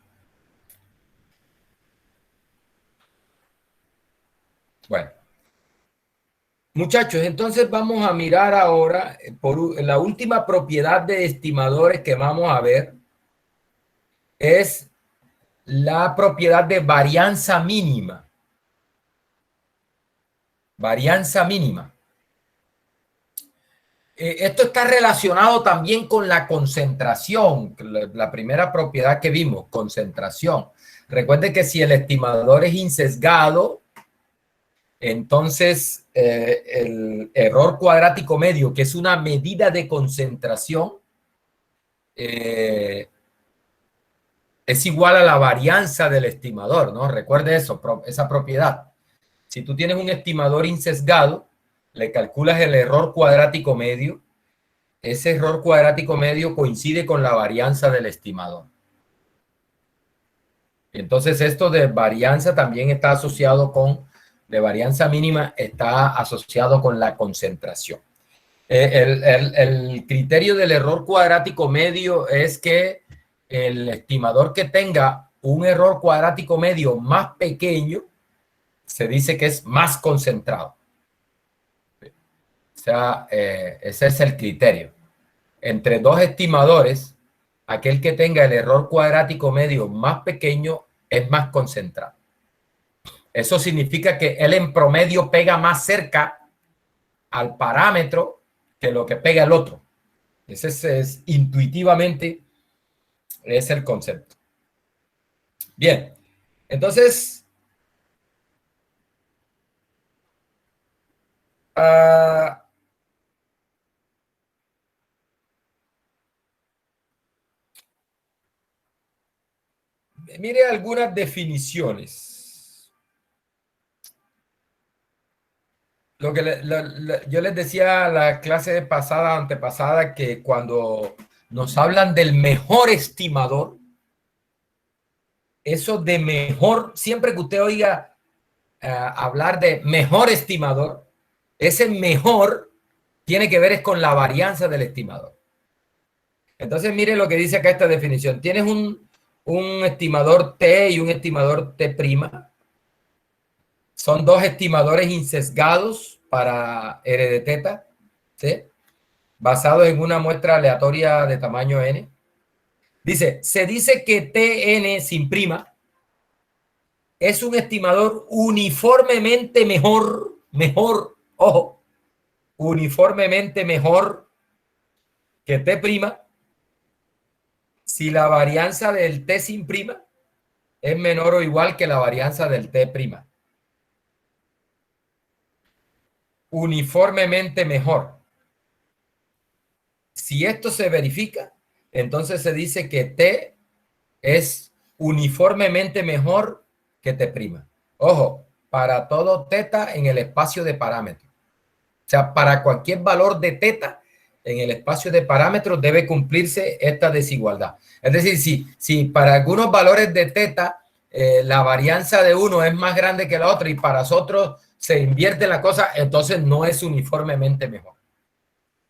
Bueno. Muchachos, entonces vamos a mirar ahora por la última propiedad de estimadores que vamos a ver es la propiedad de varianza mínima. Varianza mínima. Esto está relacionado también con la concentración, la primera propiedad que vimos, concentración. Recuerde que si el estimador es insesgado, entonces el error cuadrático medio, que es una medida de concentración, es igual a la varianza del estimador, ¿no? Recuerde eso, esa propiedad. Si tú tienes un estimador insesgado, le calculas el error cuadrático medio, ese error cuadrático medio coincide con la varianza del estimador. Entonces esto de varianza también está asociado de varianza mínima, está asociado con la concentración. El criterio del error cuadrático medio es que el estimador que tenga un error cuadrático medio más pequeño, se dice que es más concentrado. O sea, ese es el criterio. Entre dos estimadores, aquel que tenga el error cuadrático medio más pequeño es más concentrado. Eso significa que él en promedio pega más cerca al parámetro que lo que pega el otro. Ese es intuitivamente es el concepto. Bien, entonces mire algunas definiciones. Lo que yo les decía a la clase pasada, antepasada, que cuando nos hablan del mejor estimador, eso de mejor, siempre que usted oiga hablar de mejor estimador, ese mejor tiene que ver es con la varianza del estimador. Entonces, mire lo que dice acá esta definición. Tienes un estimador T y un estimador T'. Son dos estimadores insesgados para R de teta, ¿sí? Basados en una muestra aleatoria de tamaño n. Se dice que Tn sin prima es un estimador uniformemente mejor, ojo, uniformemente mejor que T' si la varianza del T sin prima es menor o igual que la varianza del T'. Uniformemente mejor. Si esto se verifica, entonces se dice que T es uniformemente mejor que T'. Ojo, para todo teta en el espacio de parámetros. O sea, para cualquier valor de teta en el espacio de parámetros debe cumplirse esta desigualdad. Es decir, si para algunos valores de teta la varianza de uno es más grande que la otra y para otros se invierte la cosa, entonces no es uniformemente mejor.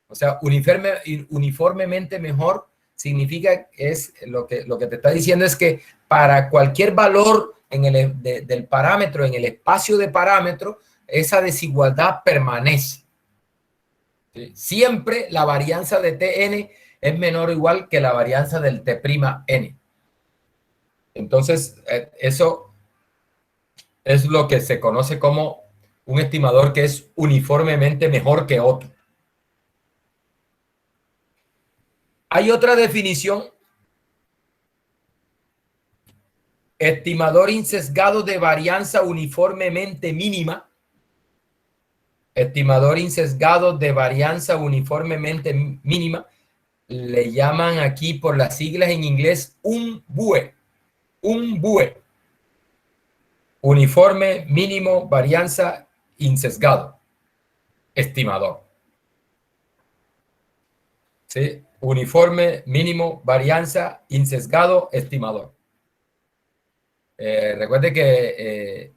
O sea, uniformemente mejor significa, es lo que te está diciendo es que para cualquier valor del parámetro, en el espacio de parámetro, esa desigualdad permanece. ¿Sí? Siempre la varianza de Tn es menor o igual que la varianza del T'N. Entonces, eso es lo que se conoce como un estimador que es uniformemente mejor que otro. Hay otra definición: estimador insesgado de varianza uniformemente mínima. Estimador insesgado de varianza uniformemente mínima. Le llaman aquí por las siglas en inglés UMBUE. UMBUE. Uniforme mínimo varianza insesgado. Estimador. ¿Sí? Uniforme mínimo varianza insesgado estimador. Recuerde que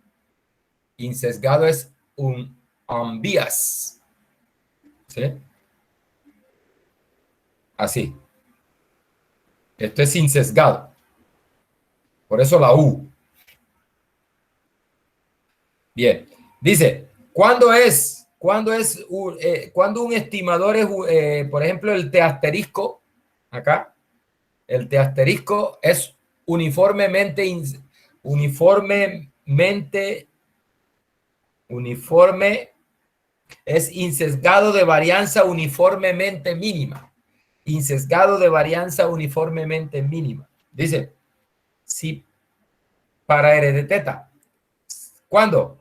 insesgado es un unbiased. ¿Sí? Así. Esto es insesgado. Por eso la U. Bien. Dice, ¿cuándo un estimador es, por ejemplo, el T asterisco? Acá. El T asterisco es uniforme es insesgado de varianza uniformemente mínima. Insesgado de varianza uniformemente mínima. Dice, si para R de teta. ¿Cuándo?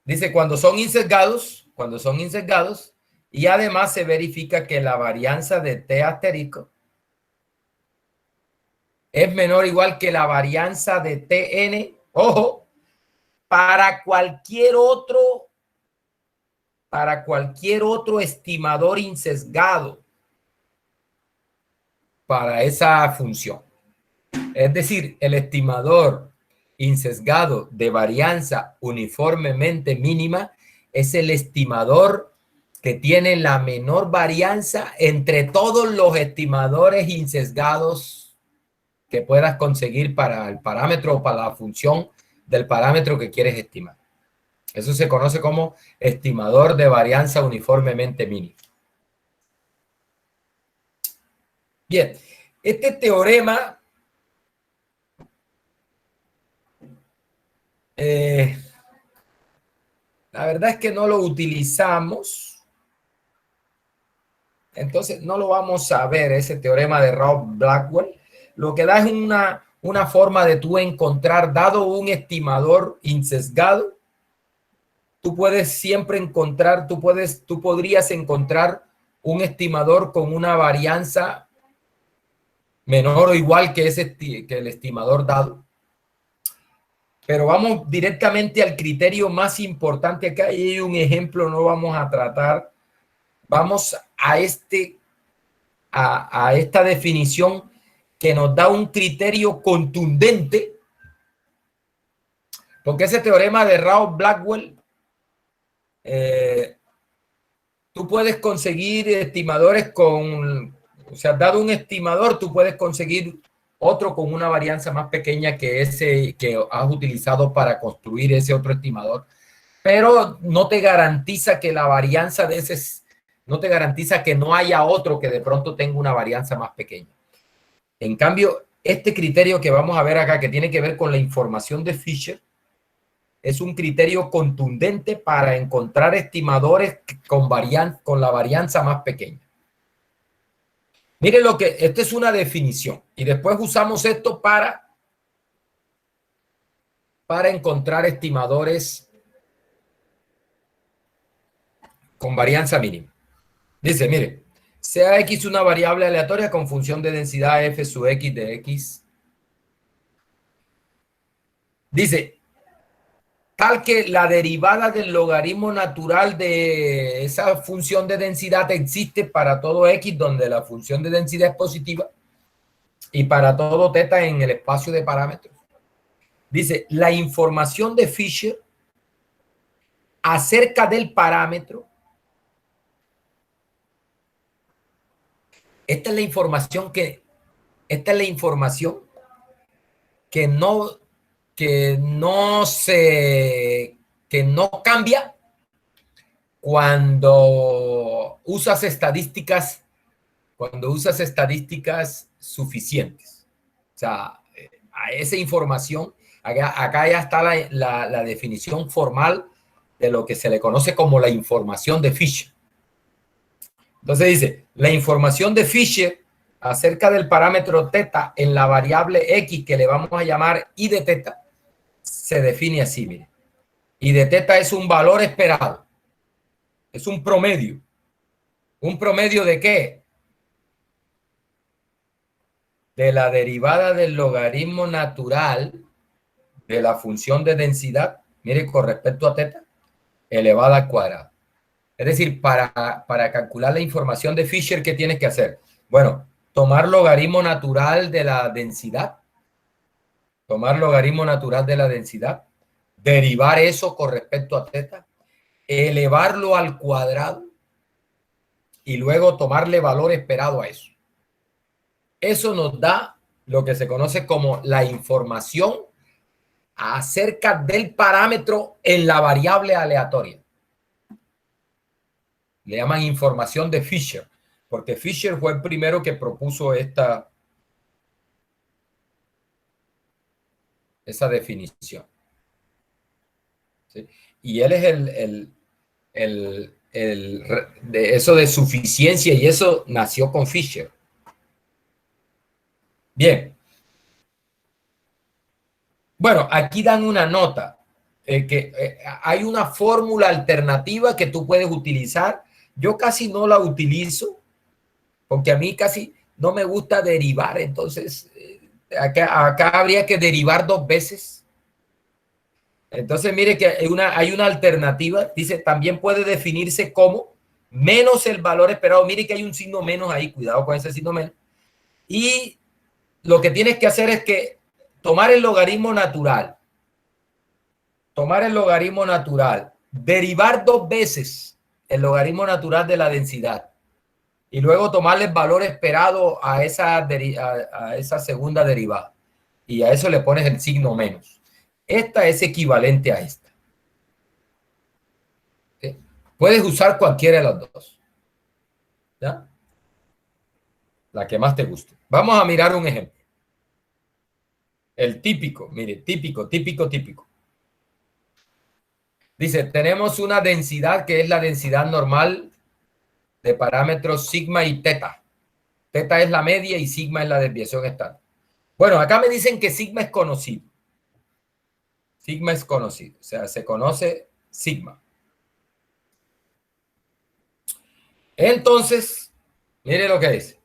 Dice, cuando son insesgados, y además se verifica que la varianza de T asterisco es menor o igual que la varianza de Tn, ojo, para cualquier otro estimador insesgado para esa función. Es decir, el estimador insesgado de varianza uniformemente mínima es el estimador que tiene la menor varianza entre todos los estimadores insesgados que puedas conseguir para el parámetro o para la función del parámetro que quieres estimar. Eso se conoce como estimador de varianza uniformemente mínima. Bien, este teorema la verdad es que no lo utilizamos, entonces no lo vamos a ver, ese teorema de Rao-Blackwell. Lo que da es una forma de tú encontrar, dado un estimador insesgado, tú puedes siempre encontrar, tú podrías encontrar un estimador con una varianza menor o igual que el estimador dado. Pero vamos directamente al criterio más importante acá, y hay un ejemplo, no vamos a tratar. Vamos a esta definición que nos da un criterio contundente, porque ese teorema de Rao-Blackwell, tú puedes conseguir estimadores o sea, dado un estimador, tú puedes conseguir otro con una varianza más pequeña que ese que has utilizado para construir ese otro estimador, pero no te garantiza que la varianza de ese, no te garantiza que no haya otro que de pronto tenga una varianza más pequeña. En cambio, este criterio que vamos a ver acá, que tiene que ver con la información de Fisher, es un criterio contundente para encontrar estimadores con la varianza más pequeña. Miren esta es una definición y después usamos esto para encontrar estimadores con varianza mínima. Dice, mire, sea X una variable aleatoria con función de densidad f sub X de X. Dice, tal que la derivada del logaritmo natural de esa función de densidad existe para todo X, donde la función de densidad es positiva, y para todo teta en el espacio de parámetros. Dice, la información de Fisher acerca del parámetro, esta es la información que no cambia cuando usas estadísticas suficientes. O sea, a esa información, acá ya está la definición formal de lo que se le conoce como la información de Fisher. Entonces dice, la información de Fisher acerca del parámetro teta en la variable X, que le vamos a llamar I de teta, se define así, mire. I de teta es un valor esperado. Es un promedio. ¿Un promedio de qué? De la derivada del logaritmo natural de la función de densidad, mire, con respecto a teta, elevada al cuadrado. Es decir, para calcular la información de Fisher, ¿qué tienes que hacer? Bueno, tomar logaritmo natural de la densidad, derivar eso con respecto a teta, elevarlo al cuadrado y luego tomarle valor esperado a eso. Eso nos da lo que se conoce como la información acerca del parámetro en la variable aleatoria. Le llaman información de Fisher, porque Fisher fue el primero que propuso esa definición. ¿Sí? Y él es de eso de suficiencia, y eso nació con Fisher. Bien. Bueno, aquí dan una nota, que hay una fórmula alternativa que tú puedes utilizar. Yo casi no la utilizo, porque a mí casi no me gusta derivar, entonces acá habría que derivar 2 veces. Entonces, mire que hay una alternativa, dice, también puede definirse como menos el valor esperado. Mire que hay un signo menos ahí, cuidado con ese signo menos. Y lo que tienes que hacer es que tomar el logaritmo natural, derivar 2 veces el logaritmo natural de la densidad y luego tomarle el valor esperado a esa segunda derivada. Y a eso le pones el signo menos. Esta es equivalente a esta. ¿Sí? Puedes usar cualquiera de las dos. ¿Ya? La que más te guste. Vamos a mirar un ejemplo. El típico, mire, típico. Dice, tenemos una densidad que es la densidad normal de parámetros sigma y teta. Teta es la media y sigma es la desviación estándar. Bueno, acá me dicen que sigma es conocido. O sea, se conoce sigma. Entonces, mire lo que dice.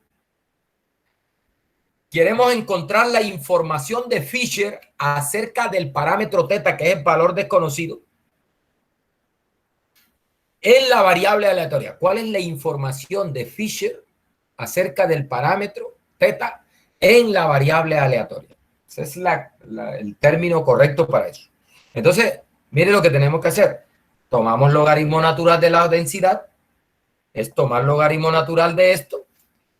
Queremos encontrar la información de Fisher acerca del parámetro teta, que es el valor desconocido, en la variable aleatoria. ¿Cuál es la información de Fisher acerca del parámetro teta en la variable aleatoria? Ese es el término correcto para eso. Entonces, mire lo que tenemos que hacer. Tomamos logaritmo natural de la densidad. Es tomar logaritmo natural de esto.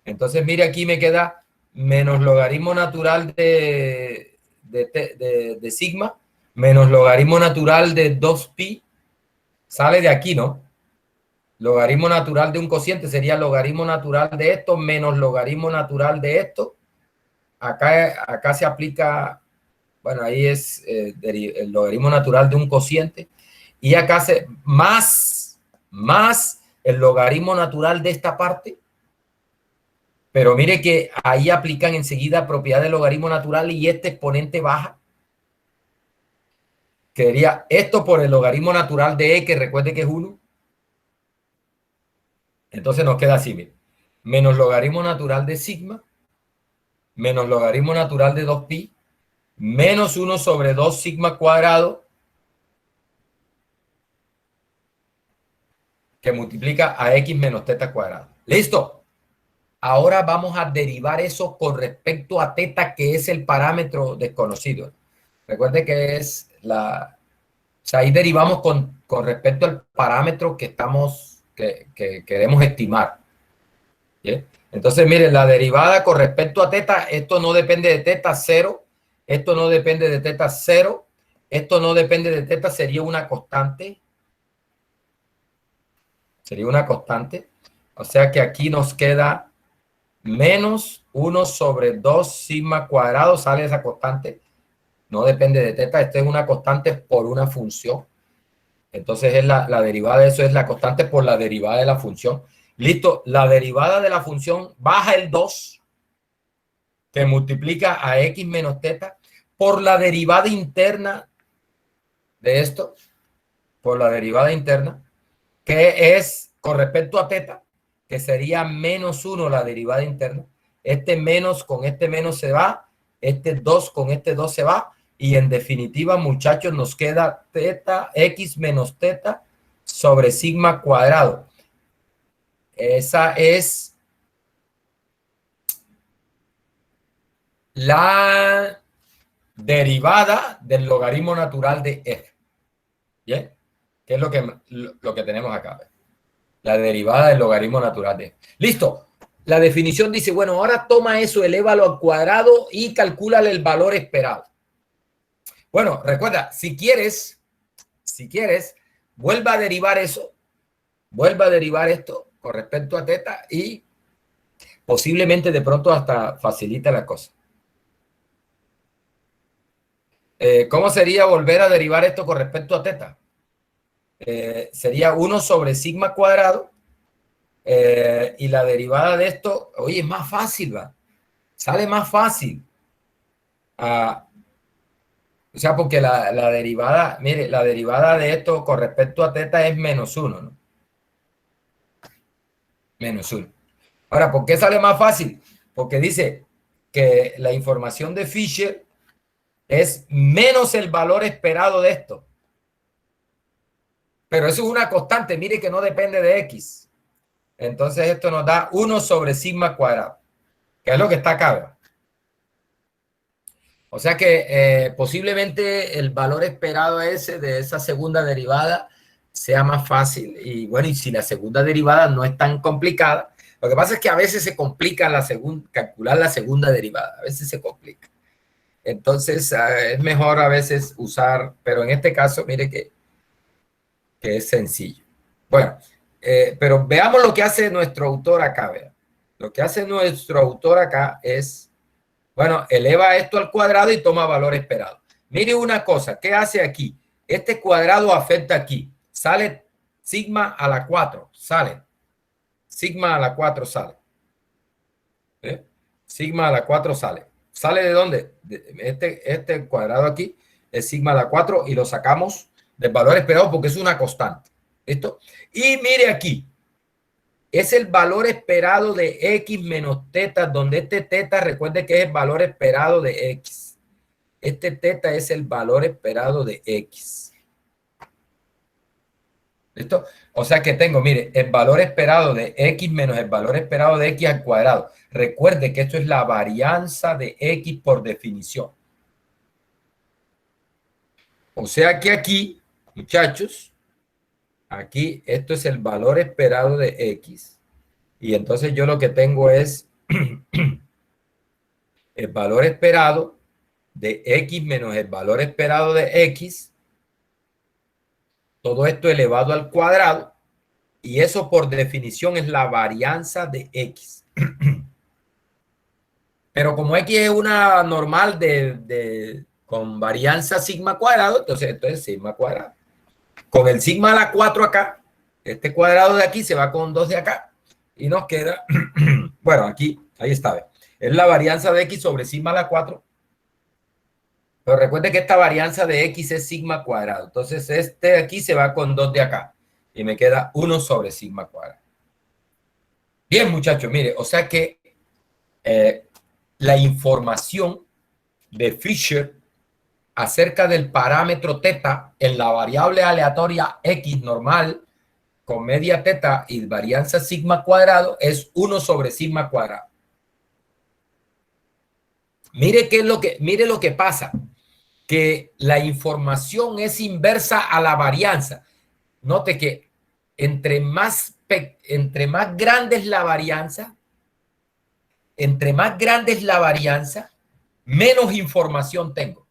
Entonces, mire, aquí me queda menos logaritmo natural de sigma, menos logaritmo natural de 2pi. Sale de aquí, ¿no? Logaritmo natural de un cociente sería logaritmo natural de esto menos logaritmo natural de esto. Acá se aplica, bueno, ahí es el logaritmo natural de un cociente. Y acá más el logaritmo natural de esta parte. Pero mire que ahí aplican enseguida propiedad del logaritmo natural y este exponente baja. Quedaría esto por el logaritmo natural de e, que recuerde que es 1. Entonces nos queda así, mire. Menos logaritmo natural de sigma, menos logaritmo natural de 2pi, menos 1 sobre 2 sigma cuadrado, que multiplica a x menos teta cuadrado. ¿Listo? Ahora vamos a derivar eso con respecto a teta, que es el parámetro desconocido. Recuerde que es la... O sea, ahí derivamos con respecto al parámetro que queremos estimar. ¿Bien? Entonces, miren, la derivada con respecto a teta, esto no depende de teta, 0. Esto no depende de teta, 0. Esto no depende de teta, sería una constante. Sería una constante. O sea que aquí nos queda menos 1 sobre 2 sigma cuadrado, sale esa constante. No depende de teta, esta es una constante por una función. Entonces es la derivada de eso es la constante por la derivada de la función. Listo, la derivada de la función baja el 2, que multiplica a x menos teta, por la derivada interna de esto, por la derivada interna, que es con respecto a teta, que sería menos 1 la derivada interna. Este menos con este menos se va, este 2 con este 2 se va, y en definitiva, muchachos, nos queda teta, x menos teta sobre sigma cuadrado. Esa es la derivada del logaritmo natural de f. ¿Bien? ¿Qué es lo que tenemos acá? La derivada del logaritmo natural de f. Listo. La definición dice, bueno, ahora toma eso, elévalo al cuadrado y calcúlale el valor esperado. Bueno, recuerda, si quieres, vuelva a derivar eso, vuelva a derivar esto con respecto a teta y posiblemente de pronto hasta facilita la cosa. ¿Cómo sería volver a derivar esto con respecto a teta? Sería 1 sobre sigma cuadrado, y la derivada de esto, oye, es más fácil, ¿va? Sale más fácil. O sea, porque la derivada, mire, la derivada de esto con respecto a teta es menos 1, ¿no? Menos 1. Ahora, ¿por qué sale más fácil? Porque dice que la información de Fisher es menos el valor esperado de esto. Pero eso es una constante, mire que no depende de x. Entonces esto nos da 1 sobre sigma cuadrado, que es lo que está acá, ¿verdad? O sea que posiblemente el valor esperado ese de esa segunda derivada sea más fácil. Y bueno, y si la segunda derivada no es tan complicada, lo que pasa es que a veces se complica calcular la segunda derivada, a veces se complica. Entonces es mejor a veces usar, pero en este caso, mire que es sencillo. Bueno, pero veamos lo que hace nuestro autor acá, vea. Lo que hace nuestro autor acá es, bueno, eleva esto al cuadrado y toma valor esperado. Mire una cosa, ¿qué hace aquí? Este cuadrado afecta aquí. Sale sigma a la 4, sale. Sigma a la 4 sale. ¿Eh? Sigma a la 4 sale. ¿Sale de dónde? Este cuadrado aquí es sigma a la 4 y lo sacamos del valor esperado porque es una constante. ¿Listo? Y mire aquí, es el valor esperado de x menos teta, donde este teta, recuerde que es el valor esperado de x. Este teta es el valor esperado de x. ¿Listo? O sea que tengo, mire, el valor esperado de x menos el valor esperado de x al cuadrado. Recuerde que esto es la varianza de x por definición. O sea que aquí, muchachos, aquí esto es el valor esperado de x. Y entonces yo lo que tengo es el valor esperado de x menos el valor esperado de x. Todo esto elevado al cuadrado. Y eso por definición es la varianza de x. Pero como x es una normal con varianza sigma cuadrado, entonces esto es sigma cuadrado. Con el sigma a la 4 acá, este cuadrado de aquí se va con 2 de acá. Y nos queda, bueno, aquí, ahí está. Es la varianza de x sobre sigma a la 4. Pero recuerde que esta varianza de x es sigma cuadrado. Entonces este de aquí se va con 2 de acá. Y me queda 1 sobre sigma cuadrado. Bien, muchachos, mire, o sea que la información de Fisher acerca del parámetro teta en la variable aleatoria X normal con media teta y varianza sigma cuadrado es 1 sobre sigma cuadrado. Mire mire lo que pasa, que la información es inversa a la varianza. Note que entre más grande es la varianza, menos información tengo.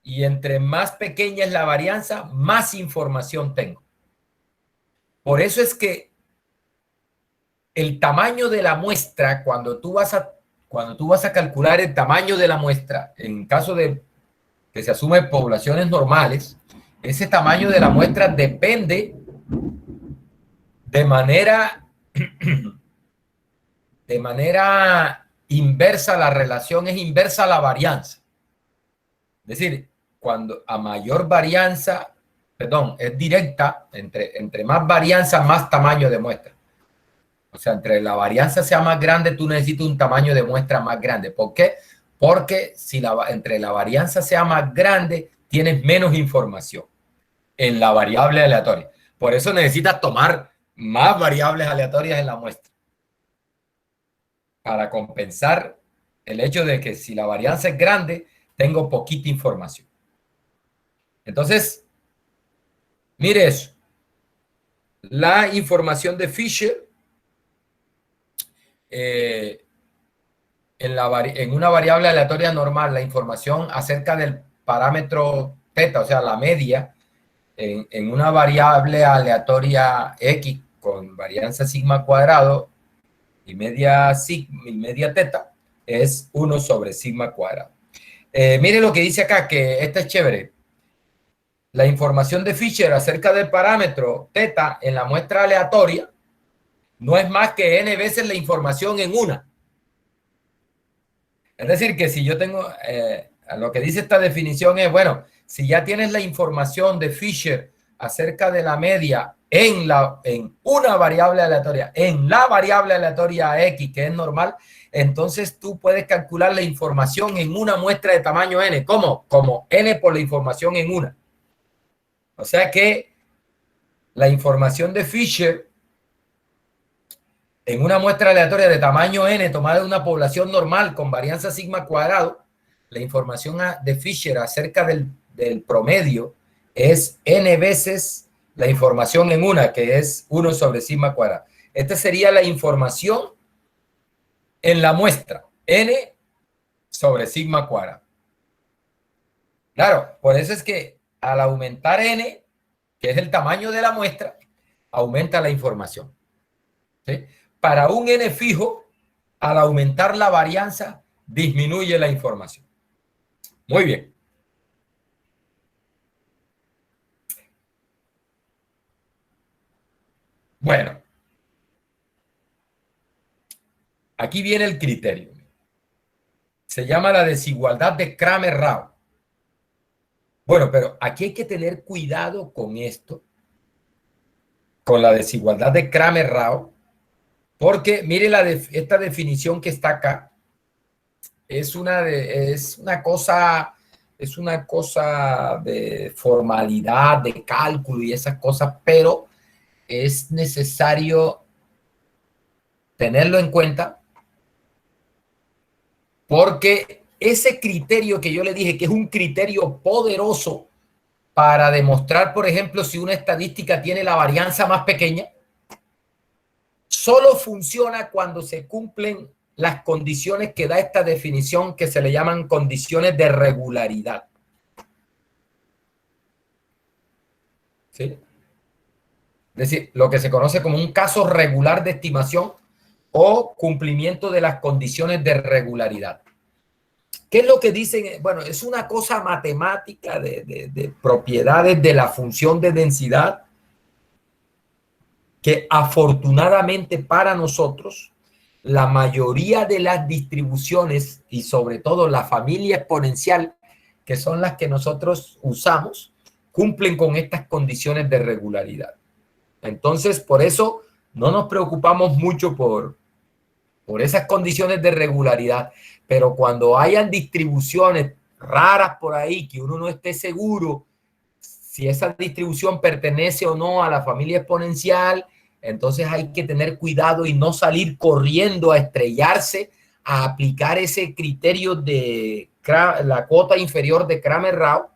Y entre más pequeña es la varianza, más información tengo. Por eso es que el tamaño de la muestra, cuando tú vas a calcular el tamaño de la muestra, en caso de que se asume poblaciones normales, ese tamaño de la muestra depende de manera inversa, la relación es inversa a la varianza. Es decir, cuando a mayor varianza, es directa, entre más varianza, más tamaño de muestra. O sea, entre la varianza sea más grande, tú necesitas un tamaño de muestra más grande. ¿Por qué? Porque si entre la varianza sea más grande, tienes menos información en la variable aleatoria. Por eso necesitas tomar más variables aleatorias en la muestra, para compensar el hecho de que si la varianza es grande, tengo poquita información. Entonces, mire eso. La información de Fisher en una variable aleatoria normal, la información acerca del parámetro teta, o sea, la media, en una variable aleatoria X con varianza sigma cuadrado y media teta, es 1 sobre sigma cuadrado. Mire lo que dice acá, que esta es chévere. La información de Fisher acerca del parámetro teta en la muestra aleatoria no es más que n veces la información en una. Es decir, que si yo tengo, lo que dice esta definición es, bueno, si ya tienes la información de Fisher acerca de la media en una variable aleatoria, en la variable aleatoria X, que es normal, entonces tú puedes calcular la información en una muestra de tamaño n. ¿Cómo? Como n por la información en una. O sea que la información de Fisher en una muestra aleatoria de tamaño n tomada de una población normal con varianza sigma cuadrado, la información de Fisher acerca del promedio es n veces la información en una, que es 1 sobre sigma cuadrado. Esta sería la información en la muestra, n sobre sigma cuadrado. Claro, por eso es que al aumentar n, que es el tamaño de la muestra, aumenta la información. ¿Sí? Para un n fijo, al aumentar la varianza, disminuye la información. Muy bien. Bueno, aquí viene el criterio. Se llama la desigualdad de Cramer-Rao. Bueno, pero aquí hay que tener cuidado con esto, con la desigualdad de Cramer-Rao, porque mire esta definición que está acá. Es una cosa de formalidad, de cálculo y esas cosas, pero es necesario tenerlo en cuenta porque ese criterio que yo le dije, que es un criterio poderoso para demostrar, por ejemplo, si una estadística tiene la varianza más pequeña, solo funciona cuando se cumplen las condiciones que da esta definición, que se le llaman condiciones de regularidad. ¿Sí? Es decir, lo que se conoce como un caso regular de estimación o cumplimiento de las condiciones de regularidad. ¿Qué es lo que dicen? Bueno, es una cosa matemática de propiedades de la función de densidad que afortunadamente para nosotros, la mayoría de las distribuciones y sobre todo la familia exponencial, que son las que nosotros usamos, cumplen con estas condiciones de regularidad. Entonces, por eso no nos preocupamos mucho por esas condiciones de regularidad, pero cuando hayan distribuciones raras por ahí que uno no esté seguro si esa distribución pertenece o no a la familia exponencial, entonces hay que tener cuidado y no salir corriendo a estrellarse, a aplicar ese criterio de la cuota inferior de Kramer-Rao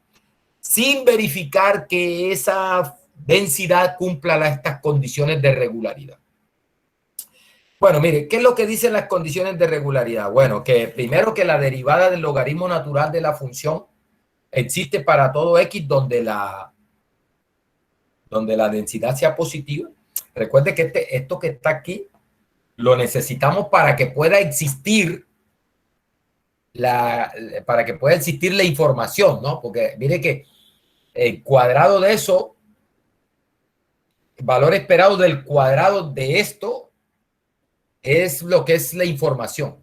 sin verificar que esa densidad cumpla estas condiciones de regularidad. Bueno, mire, ¿qué es lo que dicen las condiciones de regularidad? Bueno, que primero que la derivada del logaritmo natural de la función existe para todo x donde la densidad sea positiva. Recuerde que esto que está aquí lo necesitamos para que pueda existir la información, ¿no? Porque mire que el cuadrado de eso, el valor esperado del cuadrado de esto es lo que es la información.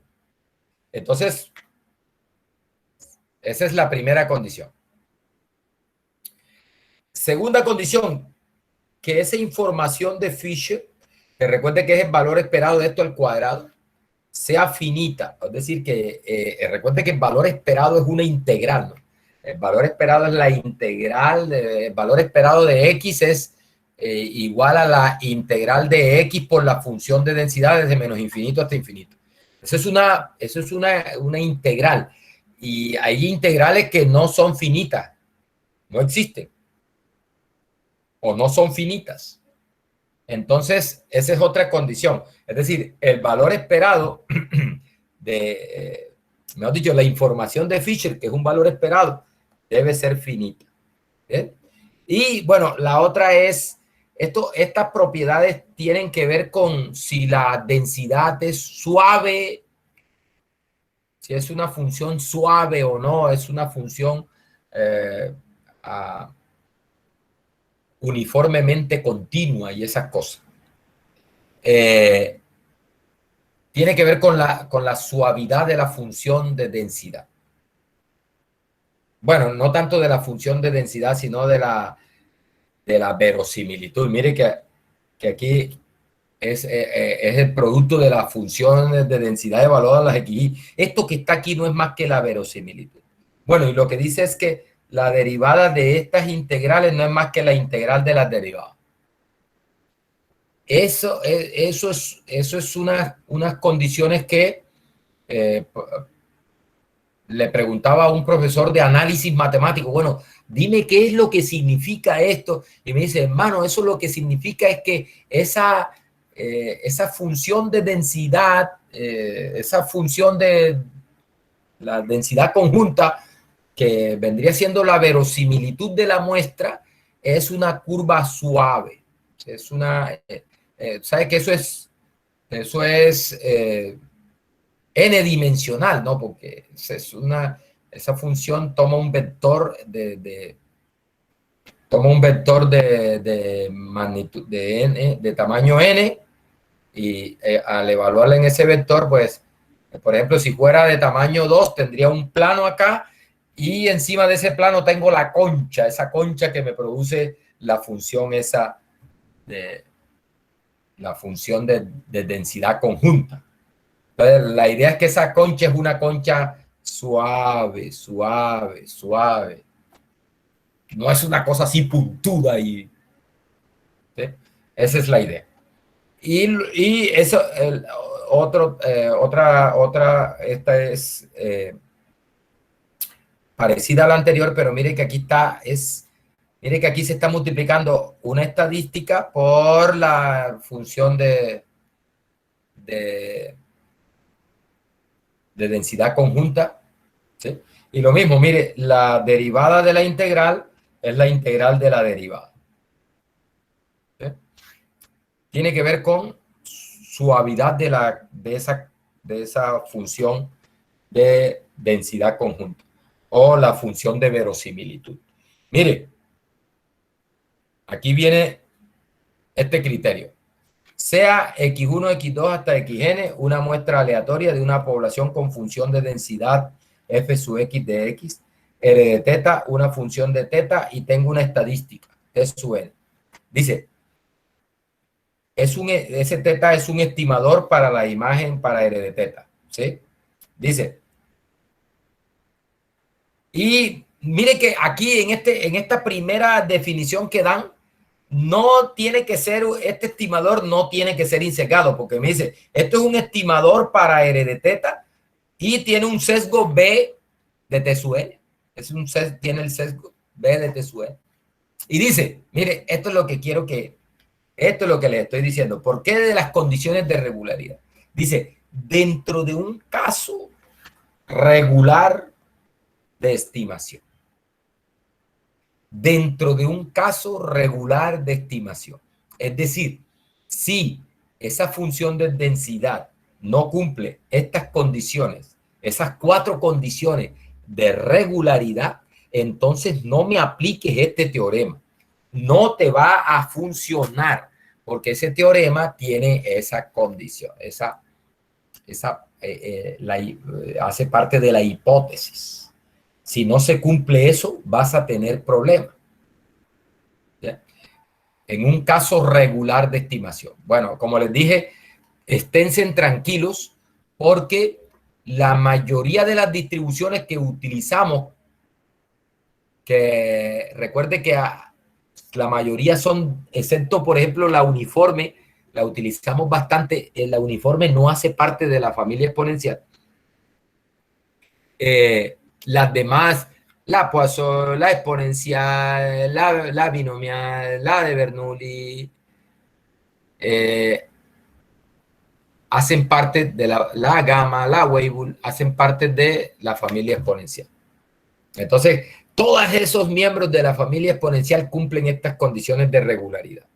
Entonces, esa es la primera condición. Segunda condición, que esa información de Fisher, que recuerde que es el valor esperado de esto al cuadrado, sea finita. Es decir, que recuerde que el valor esperado es una integral, ¿no? El valor esperado es la integral, el valor esperado de x es igual a la integral de x por la función de densidad desde menos infinito hasta infinito. Eso es una integral. Y hay integrales que no son finitas, no existen, o no son finitas. Entonces, esa es otra condición. Es decir, el valor esperado de, mejor dicho, la información de Fisher, que es un valor esperado, debe ser finita. ¿Bien? Y bueno, la otra es, estas propiedades tienen que ver con si la densidad es suave, si es una función suave o no, es una función uniformemente continua y esas cosas. Tiene que ver con la suavidad de la función de densidad. Bueno, no tanto de la función de densidad, sino de la verosimilitud. Mire que aquí es el producto de las funciones de densidad evaluadas en las XY. Esto que está aquí no es más que la verosimilitud. Bueno, y lo que dice es que la derivada de estas integrales no es más que la integral de las derivadas. Eso es unas condiciones que le preguntaba a un profesor de análisis matemático, bueno, dime qué es lo que significa esto. Y me dice, hermano, eso lo que significa es que esa función de densidad, esa función de la densidad conjunta, que vendría siendo la verosimilitud de la muestra, es una curva suave. Es una, ¿sabe que eso es n-dimensional, ¿no? Porque esa función toma un vector de magnitud de n, de tamaño n, y al evaluarla en ese vector, pues, por ejemplo, si fuera de tamaño 2, tendría un plano acá, y encima de ese plano tengo la concha, esa concha que me produce la función esa de la función de densidad conjunta. Entonces, la idea es que esa concha es una concha suave, suave, suave. No es una cosa así puntuda y ¿sí? Esa es la idea. Y eso, esta es parecida a la anterior, pero mire que aquí mire que aquí se está multiplicando una estadística por la función de densidad conjunta, ¿sí? Y lo mismo, mire, la derivada de la integral es la integral de la derivada. ¿Sí? Tiene que ver con suavidad de esa función de densidad conjunta o la función de verosimilitud. Mire, aquí viene este criterio. Sea X1, X2 hasta Xn una muestra aleatoria de una población con función de densidad f sub x de x, R de teta, una función de teta y tengo una estadística, T sub n. Dice, ese teta es un estimador para la imagen para R de teta, ¿sí? Dice, y mire que aquí en esta primera definición que dan, no tiene que ser, este estimador no tiene que ser insegado, porque me dice, esto es un estimador para R de teta y tiene un sesgo B de T sub N. Tiene el sesgo B de T sub N. Y dice, mire, esto es lo que quiero que, esto es lo que le estoy diciendo. ¿Por qué de las condiciones de regularidad? Dice, dentro de un caso regular de estimación. Dentro de un caso regular de estimación. Es decir, si esa función de densidad no cumple estas condiciones, esas 4 condiciones de regularidad, entonces no me apliques este teorema. No te va a funcionar porque ese teorema tiene esa condición, hace parte de la hipótesis. Si no se cumple eso, vas a tener problemas. ¿Ya? En un caso regular de estimación. Bueno, como les dije, esténse tranquilos porque la mayoría de las distribuciones que utilizamos, que recuerde que la mayoría son, excepto por ejemplo la uniforme, la utilizamos bastante, la uniforme no hace parte de la familia exponencial. Las demás, la Poisson, la exponencial, la binomial, la de Bernoulli, hacen parte de la gamma, la Weibull, hacen parte de la familia exponencial. Entonces, todos esos miembros de la familia exponencial cumplen estas condiciones de regularidad.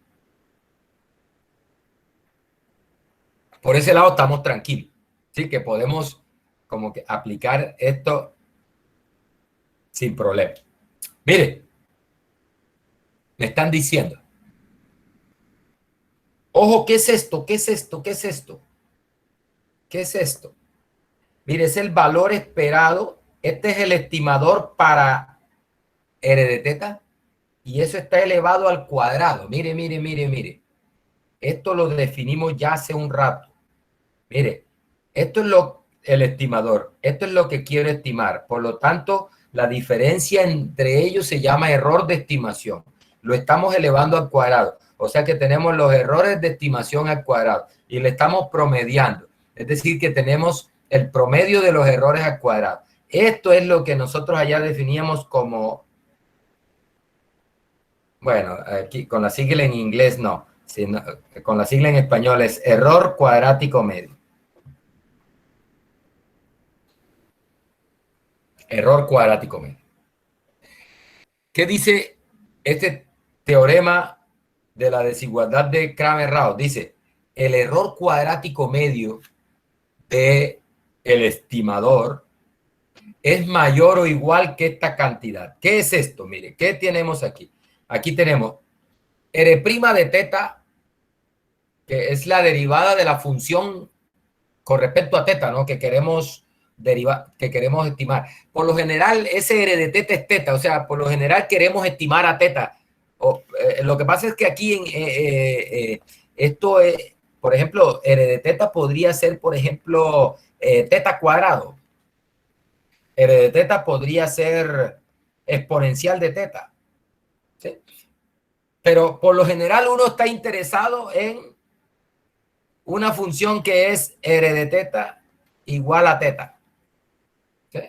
Por ese lado estamos tranquilos, ¿sí? Que podemos como que aplicar esto sin problema. Mire, me están diciendo, ojo, ¿qué es esto? ¿Qué es esto? ¿Qué es esto? ¿Qué es esto? Mire, es el valor esperado. Este es el estimador para R de teta y eso está elevado al cuadrado. Mire, mire, mire, mire. Esto lo definimos ya hace un rato. Mire, esto es el estimador. Esto es lo que quiero estimar. Por lo tanto, la diferencia entre ellos se llama error de estimación. Lo estamos elevando al cuadrado. O sea que tenemos los errores de estimación al cuadrado y le estamos promediando. Es decir, que tenemos el promedio de los errores al cuadrado. Esto es lo que nosotros allá definíamos como, bueno, aquí con la sigla en inglés no, sino, con la sigla en español es error cuadrático medio. Error cuadrático medio. ¿Qué dice este teorema de la desigualdad de Kramer-Rao? Dice, el error cuadrático medio de el estimador es mayor o igual que esta cantidad. ¿Qué es esto? Mire, ¿qué tenemos aquí? Aquí tenemos R' de teta, que es la derivada de la función con respecto a teta, ¿no? Que queremos que queremos estimar. Por lo general, ese R de teta es teta, o sea, por lo general queremos estimar a teta. Lo que pasa es que aquí esto es, por ejemplo, R de teta podría ser, por ejemplo, teta cuadrado. R de teta podría ser exponencial de teta. ¿Sí? Pero por lo general uno está interesado en una función que es R de teta igual a teta. ¿Sí?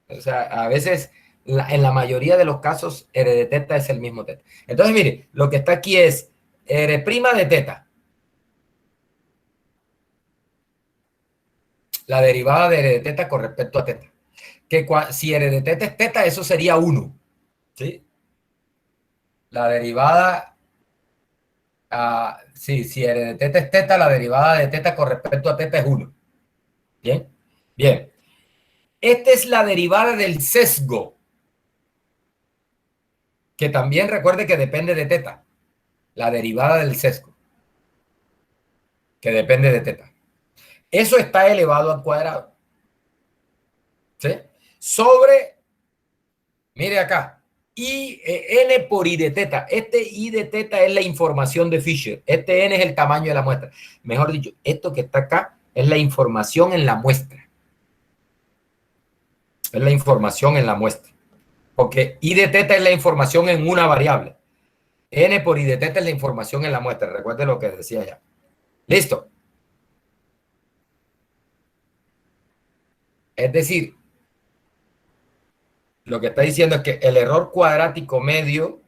O sea, a veces, en la mayoría de los casos, R de teta es el mismo teta. Entonces, mire, lo que está aquí es R' de teta. La derivada de R de teta con respecto a teta. Que si R de teta es teta, eso sería 1. ¿Sí? La derivada, sí, si R de teta es teta, la derivada de teta con respecto a teta es 1. ¿Bien? Bien. Esta es la derivada del sesgo, que también recuerde que depende de teta. La derivada del sesgo, que depende de teta. Eso está elevado al cuadrado. ¿Sí? Sobre, mire acá, N por I de teta. Este I de teta es la información de Fisher. Este N es el tamaño de la muestra. Mejor dicho, esto que está acá es la información en la muestra. Es la información en la muestra. Porque I de teta es la información en una variable. N por I de teta es la información en la muestra. Recuerde lo que decía ya. Listo. Es decir, lo que está diciendo es que el error cuadrático medio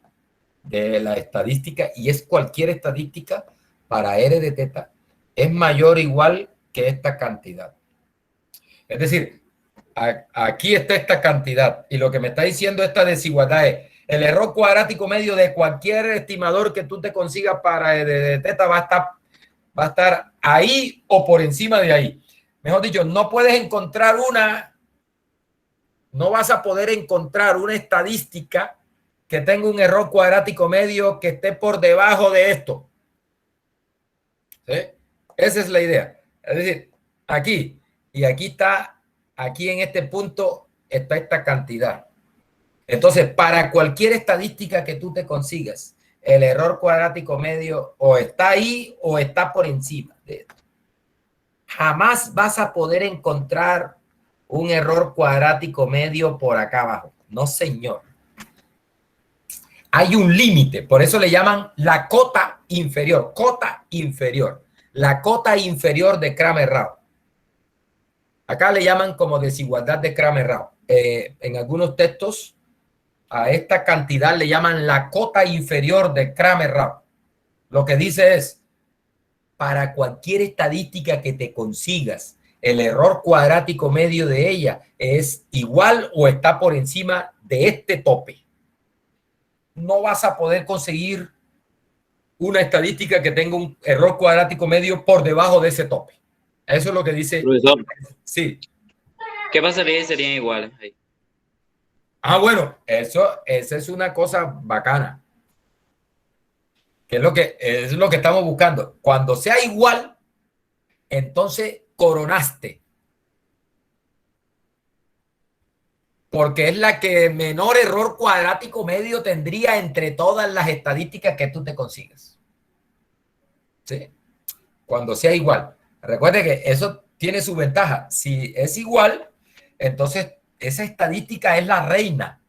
de la estadística, y es cualquier estadística para R de teta, es mayor o igual que esta cantidad. Es decir, aquí está esta cantidad, y lo que me está diciendo esta desigualdad es el error cuadrático medio de cualquier estimador que tú te consigas para R de teta va a estar ahí o por encima de ahí. Mejor dicho, no puedes encontrar no vas a poder encontrar una estadística que tenga un error cuadrático medio que esté por debajo de esto. ¿Sí? Esa es la idea. Es decir, aquí y aquí está, aquí en este punto está esta cantidad. Entonces, para cualquier estadística que tú te consigas, el error cuadrático medio o está ahí o está por encima de esto. Jamás vas a poder encontrar un error cuadrático medio por acá abajo. No, señor. Hay un límite, por eso le llaman la cota inferior. Cota inferior. La cota inferior de Cramer-Rao. Acá le llaman como desigualdad de Cramer-Rao. En algunos textos a esta cantidad le llaman la cota inferior de Cramer-Rao. Lo que dice es, para cualquier estadística que te consigas, el error cuadrático medio de ella es igual o está por encima de este tope. No vas a poder conseguir una estadística que tenga un error cuadrático medio por debajo de ese tope. Eso es lo que dice. Profesor. Sí. ¿Qué pasaría si serían iguales ahí? Bueno, esa es una cosa bacana. Que es lo que estamos buscando. Cuando sea igual, entonces coronaste. Porque es la que menor error cuadrático medio tendría entre todas las estadísticas que tú te consigas. ¿Sí? Cuando sea igual. Recuerde que eso tiene su ventaja. Si es igual, entonces esa estadística es la reina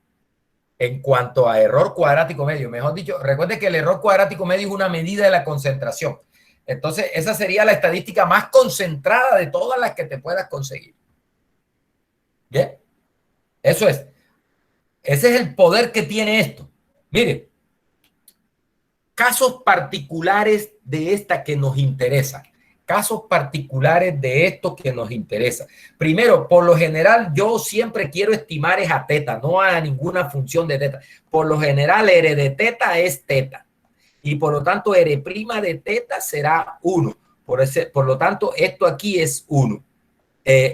en cuanto a error cuadrático medio. Mejor dicho, recuerde que el error cuadrático medio es una medida de la concentración. Entonces, esa sería la estadística más concentrada de todas las que te puedas conseguir. ¿Bien? Eso es. Ese es el poder que tiene esto. Mire, casos particulares de esta que nos interesa. Casos particulares de esto que nos interesa. Primero, por lo general, yo siempre quiero estimar es a teta, no a ninguna función de teta. Por lo general, R de teta es teta. Y por lo tanto, R' de teta será 1. Por lo tanto, esto aquí es 1.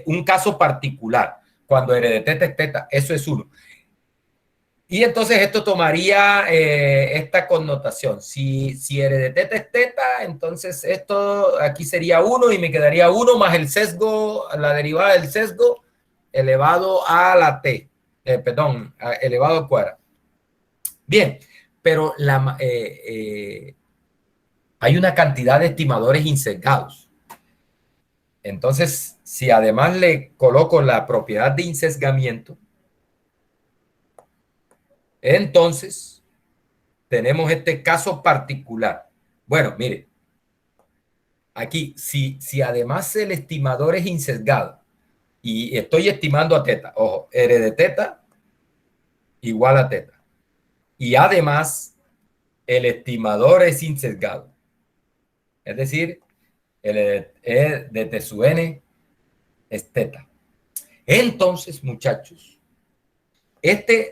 Un caso particular. Cuando R de teta es teta, eso es 1. Y entonces esto tomaría esta connotación. Si R de teta es teta, entonces esto aquí sería 1 y me quedaría 1 más el sesgo, la derivada del sesgo elevado a la t. Elevado al cuadrado. Bien, pero hay una cantidad de estimadores insesgados. Entonces, si además le coloco la propiedad de insesgamiento, entonces tenemos este caso particular. Bueno, mire, aquí, si además el estimador es insesgado y estoy estimando a teta, ojo, R de teta igual a teta, y además el estimador es insesgado, es decir, el E de T sub n es teta. Entonces, muchachos,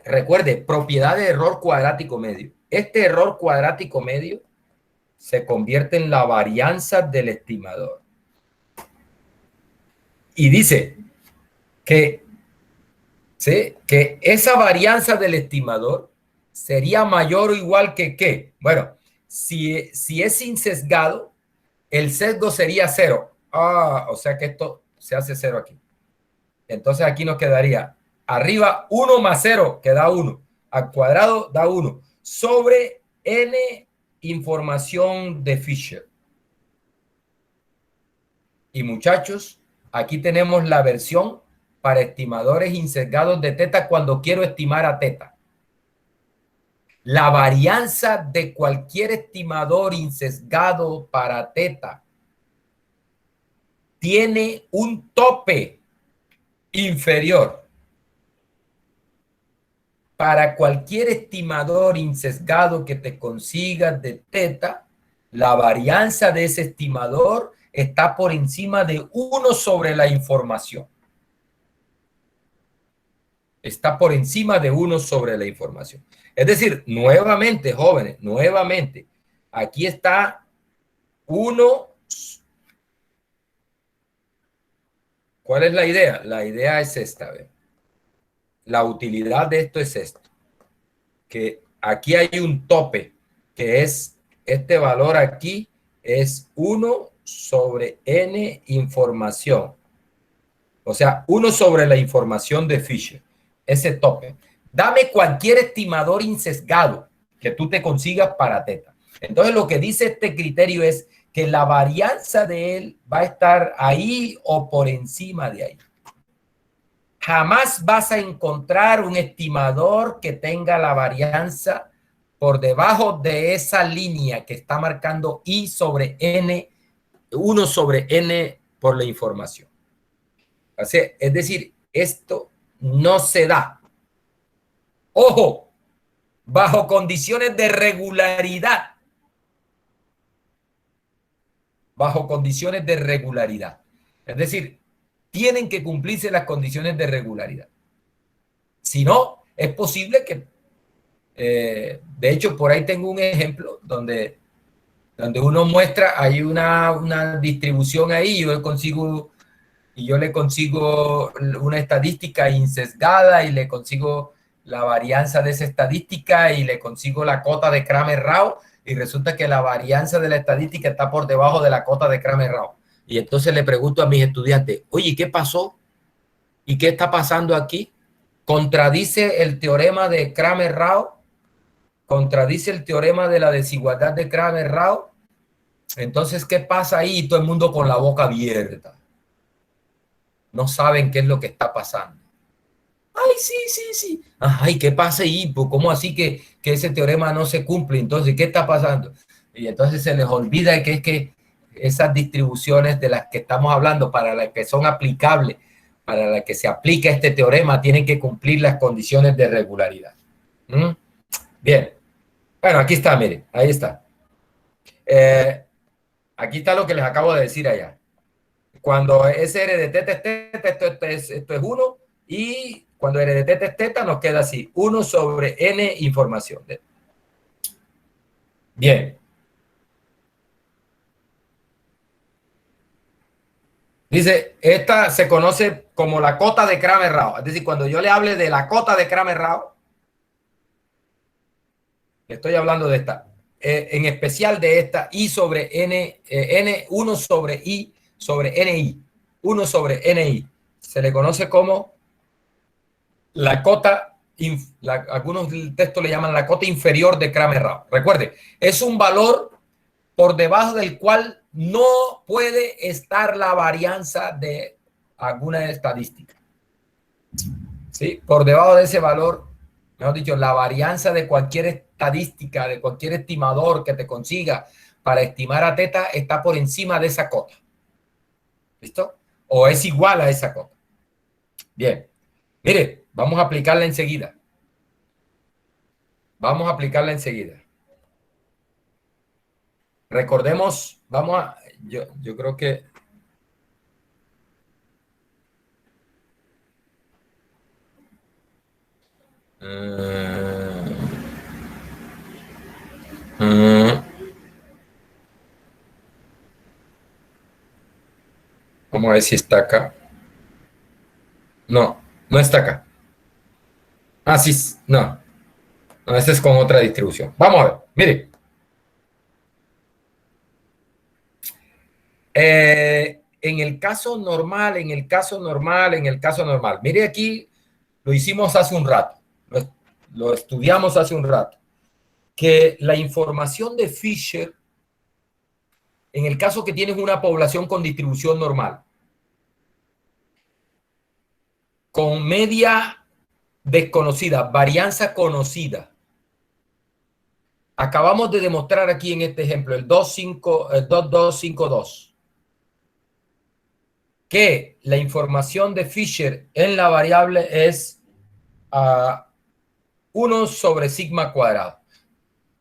recuerde, propiedad de error cuadrático medio. Este error cuadrático medio se convierte en la varianza del estimador. Y dice que, ¿sí?, que esa varianza del estimador sería mayor o igual que ¿qué? Bueno, si es insesgado, el sesgo sería 0. O sea que esto se hace 0 aquí. Entonces aquí nos quedaría arriba 1 más 0, que da 1. al cuadrado da 1 sobre n información de Fisher. Y muchachos, aquí tenemos la versión para estimadores insesgados de teta cuando quiero estimar a teta. La varianza de cualquier estimador insesgado para teta tiene un tope inferior. Para cualquier estimador insesgado que te consigas de teta, la varianza de ese estimador está por encima de 1 sobre la información. Está por encima de 1 sobre la información. Es decir, nuevamente, jóvenes, nuevamente, aquí está 1. ¿Cuál es la idea? La idea es esta, ¿ve? La utilidad de esto es esto, que aquí hay un tope, que es este valor aquí, es 1 sobre n información. O sea, 1 sobre la información de Fisher, ese tope. Dame cualquier estimador insesgado que tú te consigas para teta. Entonces, lo que dice este criterio es que la varianza de él va a estar ahí o por encima de ahí. Jamás vas a encontrar un estimador que tenga la varianza por debajo de esa línea que está marcando I sobre N, 1 sobre N por la información. O sea, es decir, esto no se da. Ojo, bajo condiciones de regularidad. Bajo condiciones de regularidad. Es decir, tienen que cumplirse las condiciones de regularidad. Si no, es posible que, de hecho, por ahí tengo un ejemplo donde uno muestra, hay una distribución ahí, yo le consigo una estadística insesgada y le consigo la varianza de esa estadística y le consigo la cota de Kramer-Rao y resulta que la varianza de la estadística está por debajo de la cota de Kramer-Rao. Y entonces le pregunto a mis estudiantes, oye, ¿qué pasó? ¿Y qué está pasando aquí? ¿Contradice el teorema de Kramer-Rao? ¿Contradice el teorema de la desigualdad de Kramer-Rao? Entonces, ¿qué pasa ahí? Y todo el mundo con la boca abierta. No saben qué es lo que está pasando. Ay, sí. Ay, ¿qué pasa ahí? Pues, ¿cómo así que ese teorema no se cumple? Entonces, ¿qué está pasando? Y entonces se les olvida que es que esas distribuciones de las que estamos hablando, para las que son aplicables, para las que se aplica este teorema, tienen que cumplir las condiciones de regularidad. Bien. Bueno, aquí está, miren, ahí está. Aquí está lo que les acabo de decir allá. Cuando SR de teta es teta, esto es 1, y cuando R de teta es teta, nos queda así, 1 sobre N información. Bien. Dice, esta se conoce como la cota de Kramer-Rao. Es decir, cuando yo le hable de la cota de Kramer-Rao, estoy hablando de esta, en especial de esta I sobre N, N1 sobre I sobre NI. 1 sobre NI. Se le conoce como la cota, algunos textos le llaman la cota inferior de Kramer-Rao. Recuerde, es un valor por debajo del cual no puede estar la varianza de alguna estadística. ¿Sí? Por debajo de ese valor, mejor dicho, la varianza de cualquier estadística, de cualquier estimador que te consiga para estimar a teta está por encima de esa cota. ¿Listo? O es igual a esa cota. Bien. Mire, vamos a aplicarla enseguida. Vamos a aplicarla enseguida. Recordemos, vamos a, yo creo que vamos a ver si está acá. No, no está acá. Ah, sí, no. No, este es con otra distribución. Vamos a ver, mire. En el caso normal, mire aquí, lo hicimos hace un rato. lo estudiamos hace un rato, que la información de Fisher, en el caso que tienes una población con distribución normal, con media desconocida, varianza conocida, acabamos de demostrar aquí en este ejemplo, el 2252, que la información de Fisher en la variable es 1 sobre sigma cuadrado.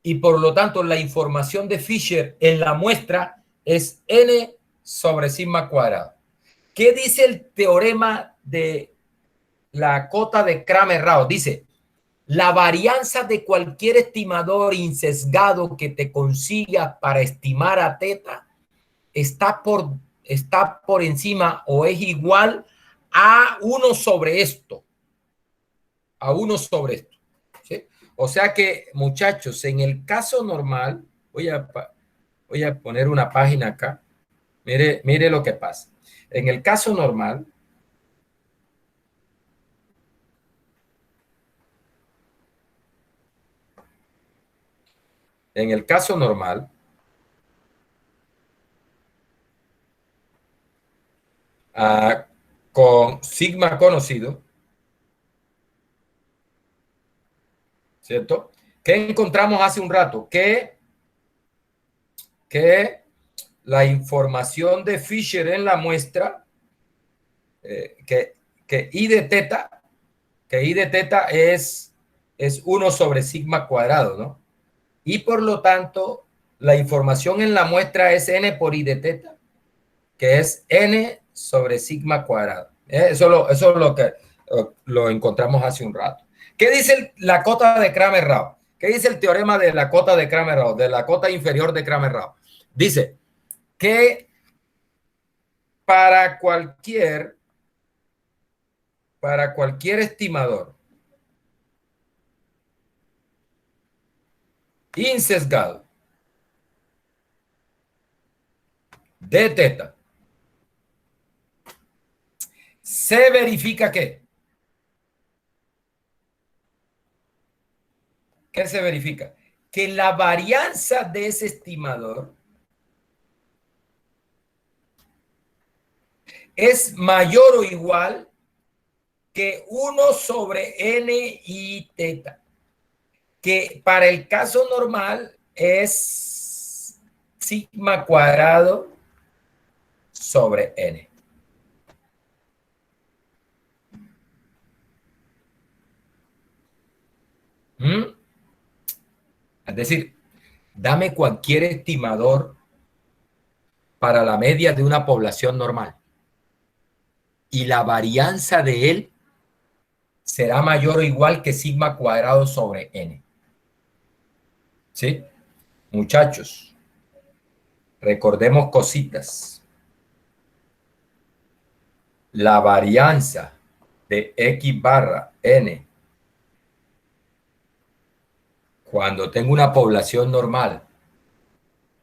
Y por lo tanto, la información de Fisher en la muestra es n sobre sigma cuadrado. ¿Qué dice el teorema de la cota de Kramer-Rao? Dice, la varianza de cualquier estimador insesgado que te consiga para estimar a teta está por encima o es igual a 1 sobre esto. A 1 sobre esto. ¿Sí? O sea que, muchachos, en el caso normal, voy a poner una página acá. Mire lo que pasa. En el caso normal, con sigma conocido, ¿cierto? ¿Qué encontramos hace un rato? Que la información de Fisher en la muestra, que I de teta es 1 sobre sigma cuadrado, ¿no? Y por lo tanto, la información en la muestra es n por I de teta, que es n sobre sigma cuadrado. Eso es lo que lo encontramos hace un rato. ¿Qué dice la cota de Kramer-Rao? ¿Qué dice el teorema de la cota de Kramer-Rao, de la cota inferior de Kramer-Rao? Dice que para cualquier estimador insesgado de teta, se verifica que ¿qué se verifica? Que la varianza de ese estimador es mayor o igual que 1 sobre n y teta, que para el caso normal es sigma cuadrado sobre n. Es decir, dame cualquier estimador para la media de una población normal y la varianza de él será mayor o igual que sigma cuadrado sobre n. ¿Sí? Muchachos, recordemos cositas. La varianza de x barra n cuando tengo una población normal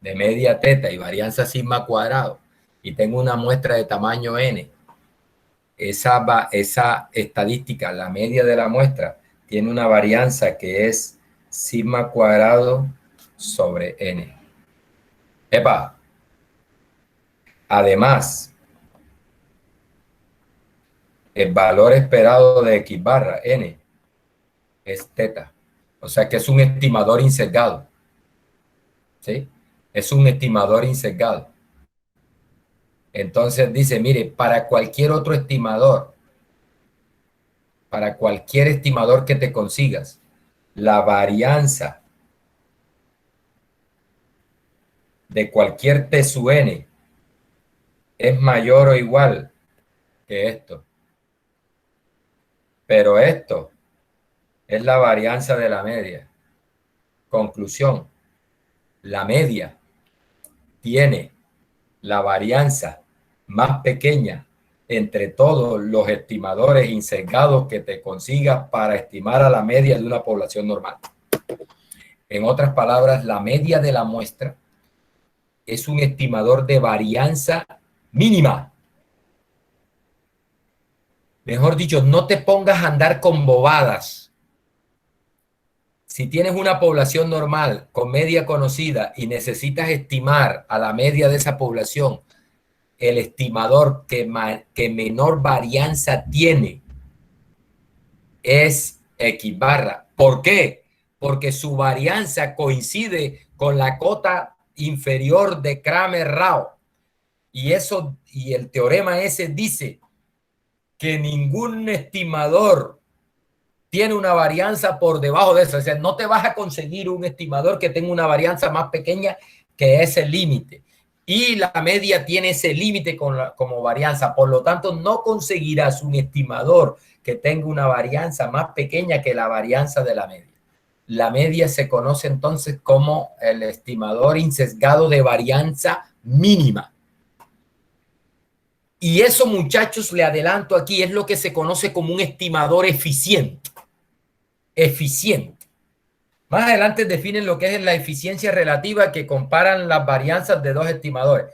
de media teta y varianza sigma cuadrado y tengo una muestra de tamaño n, esa estadística, la media de la muestra, tiene una varianza que es sigma cuadrado sobre n. ¡Epa! Además, el valor esperado de x barra n es teta. O sea que es un estimador insesgado. ¿Sí? Es un estimador insesgado. Entonces dice, mire, para cualquier otro estimador, para cualquier estimador que te consigas, la varianza de cualquier T sub n es mayor o igual que esto. Pero esto es la varianza de la media. Conclusión, la media tiene la varianza más pequeña entre todos los estimadores insesgados que te consigas para estimar a la media de una población normal. En otras palabras, la media de la muestra es un estimador de varianza mínima. Mejor dicho, no te pongas a andar con bobadas. Si tienes una población normal con media conocida y necesitas estimar a la media de esa población, el estimador que menor varianza tiene es X barra. ¿Por qué? Porque su varianza coincide con la cota inferior de Kramer-Rao. Y el teorema ese dice que ningún estimador tiene una varianza por debajo de eso. O sea, no te vas a conseguir un estimador que tenga una varianza más pequeña que ese límite. Y la media tiene ese límite como varianza. Por lo tanto, no conseguirás un estimador que tenga una varianza más pequeña que la varianza de la media. La media se conoce entonces como el estimador insesgado de varianza mínima. Y eso, muchachos, le adelanto aquí, es lo que se conoce como un estimador eficiente. Eficiente. Más adelante definen lo que es la eficiencia relativa, que comparan las varianzas de dos estimadores.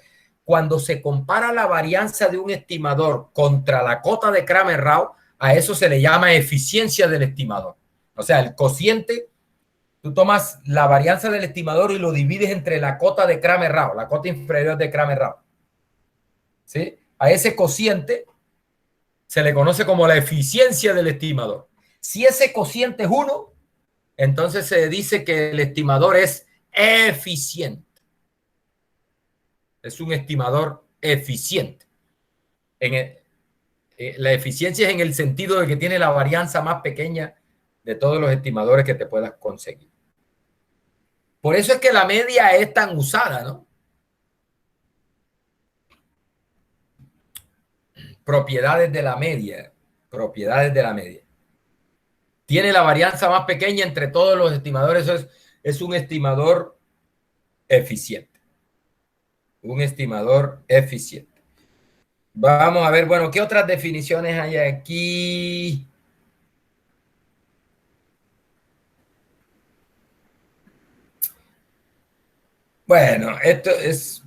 Cuando se compara la varianza de un estimador contra la cota de Kramer-Rao, a eso se le llama eficiencia del estimador. O sea, el cociente, tú tomas la varianza del estimador y lo divides entre la cota de Kramer-Rao, la cota inferior de Kramer-Rao. ¿Sí? A ese cociente se le conoce como la eficiencia del estimador. Si ese cociente es 1, entonces se dice que el estimador es eficiente. Es un estimador eficiente. La eficiencia es en el sentido de que tiene la varianza más pequeña de todos los estimadores que te puedas conseguir. Por eso es que la media es tan usada, ¿no? Propiedades de la media. Propiedades de la media. Tiene la varianza más pequeña entre todos los estimadores. Eso es un estimador eficiente. Un estimador eficiente. Vamos a ver, bueno, ¿qué otras definiciones hay aquí? Bueno, esto es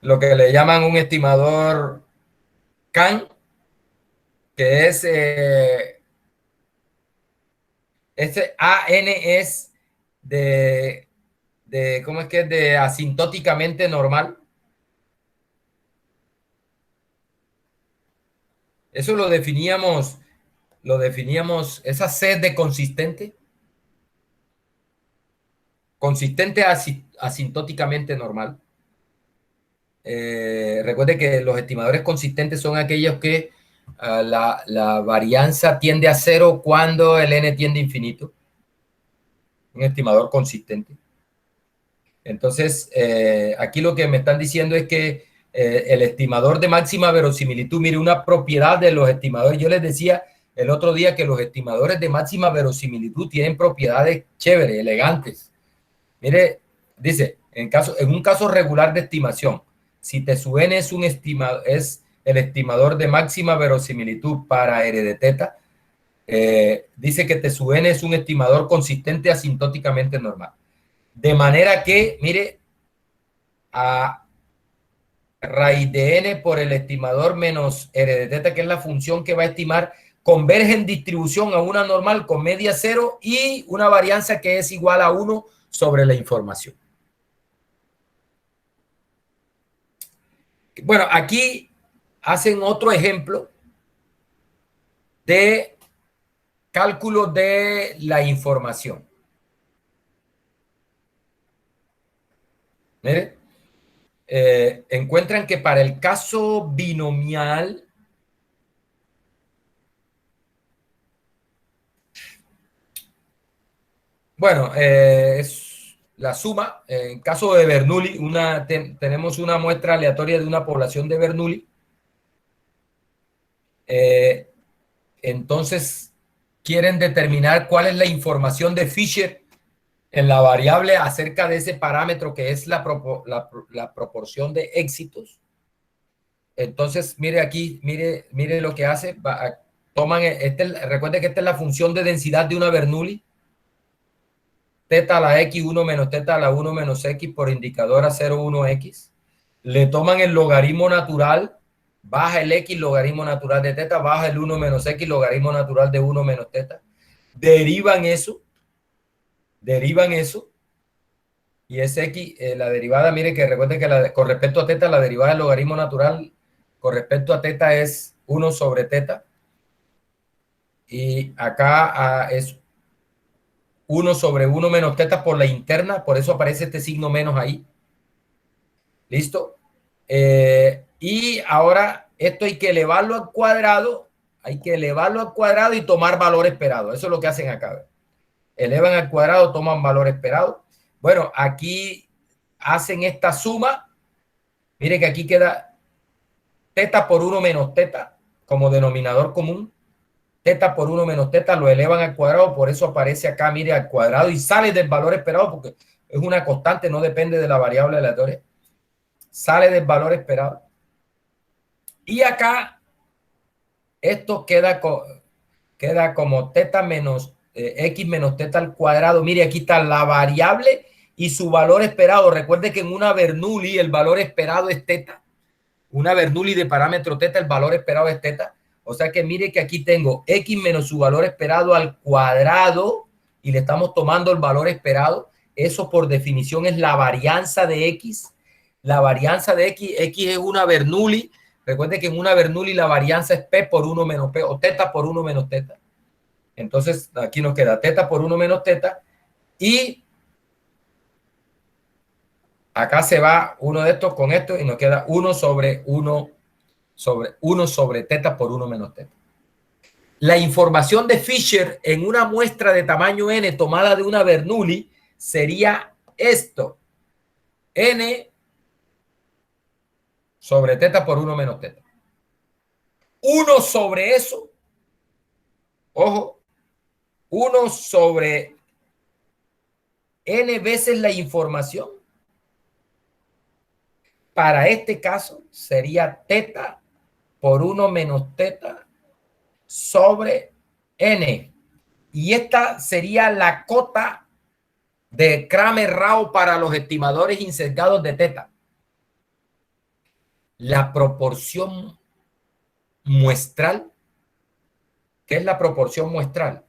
lo que le llaman un estimador Kahn, que es este AN es ¿cómo es que es? De asintóticamente normal. Eso lo definíamos, esa C de consistente. Consistente asintóticamente normal. Recuerde que los estimadores consistentes son aquellos que la varianza tiende a 0 cuando el n tiende a infinito. Un estimador consistente. Entonces, aquí lo que me están diciendo es que el estimador de máxima verosimilitud, mire, una propiedad de los estimadores. Yo les decía el otro día que los estimadores de máxima verosimilitud tienen propiedades chéveres, elegantes. Mire, dice, en un caso regular de estimación, si T sub n es el estimador de máxima verosimilitud para R de teta, dice que T sub n es un estimador consistente asintóticamente normal. De manera que, mire, a raíz de n por el estimador menos R de teta, que es la función que va a estimar, converge en distribución a una normal con media 0 y una varianza que es igual a 1 sobre la información. Bueno, aquí hacen otro ejemplo de cálculo de la información. Mire, encuentran que para el caso binomial, bueno, es la suma. En caso de Bernoulli, tenemos una muestra aleatoria de una población de Bernoulli. Entonces, quieren determinar cuál es la información de Fisher en la variable acerca de ese parámetro que es la proporción de éxitos. Entonces, mire aquí, mire lo que hace. Recuerde que esta es la función de densidad de una Bernoulli. Teta a la x1 menos teta a la 1 menos x por indicador a 0,1x. Le toman el logaritmo natural, baja el x logaritmo natural de teta, baja el 1 menos x logaritmo natural de 1 menos teta. Derivan eso derivan eso, y es x, la derivada, mire que recuerden que con respecto a teta, la derivada del logaritmo natural con respecto a teta es 1 sobre teta, y acá es 1 sobre 1 menos teta por la interna, por eso aparece este signo menos ahí. ¿Listo? Y ahora esto hay que elevarlo al cuadrado, y tomar valor esperado. Eso es lo que hacen acá. Elevan al cuadrado, toman valor esperado. Bueno, aquí hacen esta suma. Mire que aquí queda teta por 1 menos teta como denominador común. Teta por 1 menos teta lo elevan al cuadrado, por eso aparece acá, mire, al cuadrado y sale del valor esperado porque es una constante, no depende de la variable aleatoria. Sale del valor esperado. Y acá esto queda como teta menos x menos teta al cuadrado. Mire, aquí está la variable y su valor esperado. Recuerde que en una Bernoulli el valor esperado es teta. Una Bernoulli de parámetro teta, el valor esperado es teta. O sea que mire que aquí tengo x menos su valor esperado al cuadrado y le estamos tomando el valor esperado. Eso por definición es la varianza de x. La varianza de x es una Bernoulli. Recuerde que en una Bernoulli la varianza es p por 1 menos p o teta por 1 menos teta. Entonces aquí nos queda teta por 1 menos teta y acá se va uno de estos con esto y nos queda 1 sobre 1 sobre teta por 1 menos teta. La información de Fisher en una muestra de tamaño n tomada de una Bernoulli sería esto. N sobre teta por 1 menos teta. 1 sobre eso, ojo, 1 sobre n veces la información. Para este caso sería teta por 1 menos teta sobre n. Y esta sería la cota de Kramer-Rao para los estimadores insesgados de teta. La proporción muestral. ¿Qué es la proporción muestral?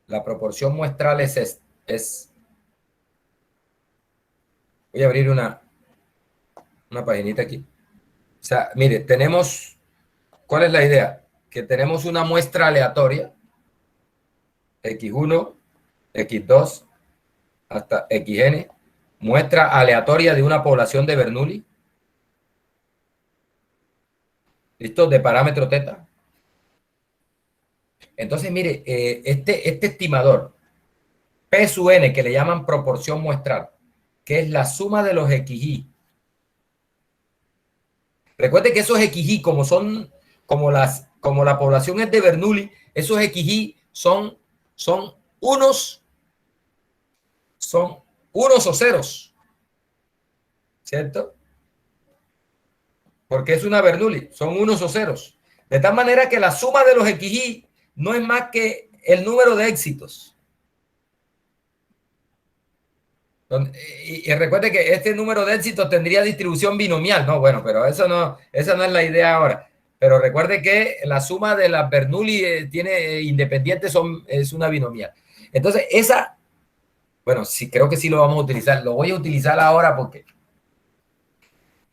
La proporción muestral es voy a abrir una paginita aquí. O sea, mire, tenemos, ¿cuál es la idea? Que tenemos una muestra aleatoria, x1, x2, hasta xn, muestra aleatoria de una población de Bernoulli. ¿Listo? De parámetro teta. Entonces, mire, este estimador, P sub n, que le llaman proporción muestral, que es la suma de los xy. Recuerde que esos xy, como la población es de Bernoulli, esos xy son unos o ceros, ¿cierto? Porque es una Bernoulli, son unos o ceros. De tal manera que la suma de los xy no es más que el número de éxitos. Y recuerde que este número de éxitos tendría distribución binomial. No, bueno, pero esa no es la idea ahora. Pero recuerde que la suma de las Bernoulli tiene independientes es una binomial. Entonces, bueno, sí, creo que sí lo vamos a utilizar. Lo voy a utilizar ahora porque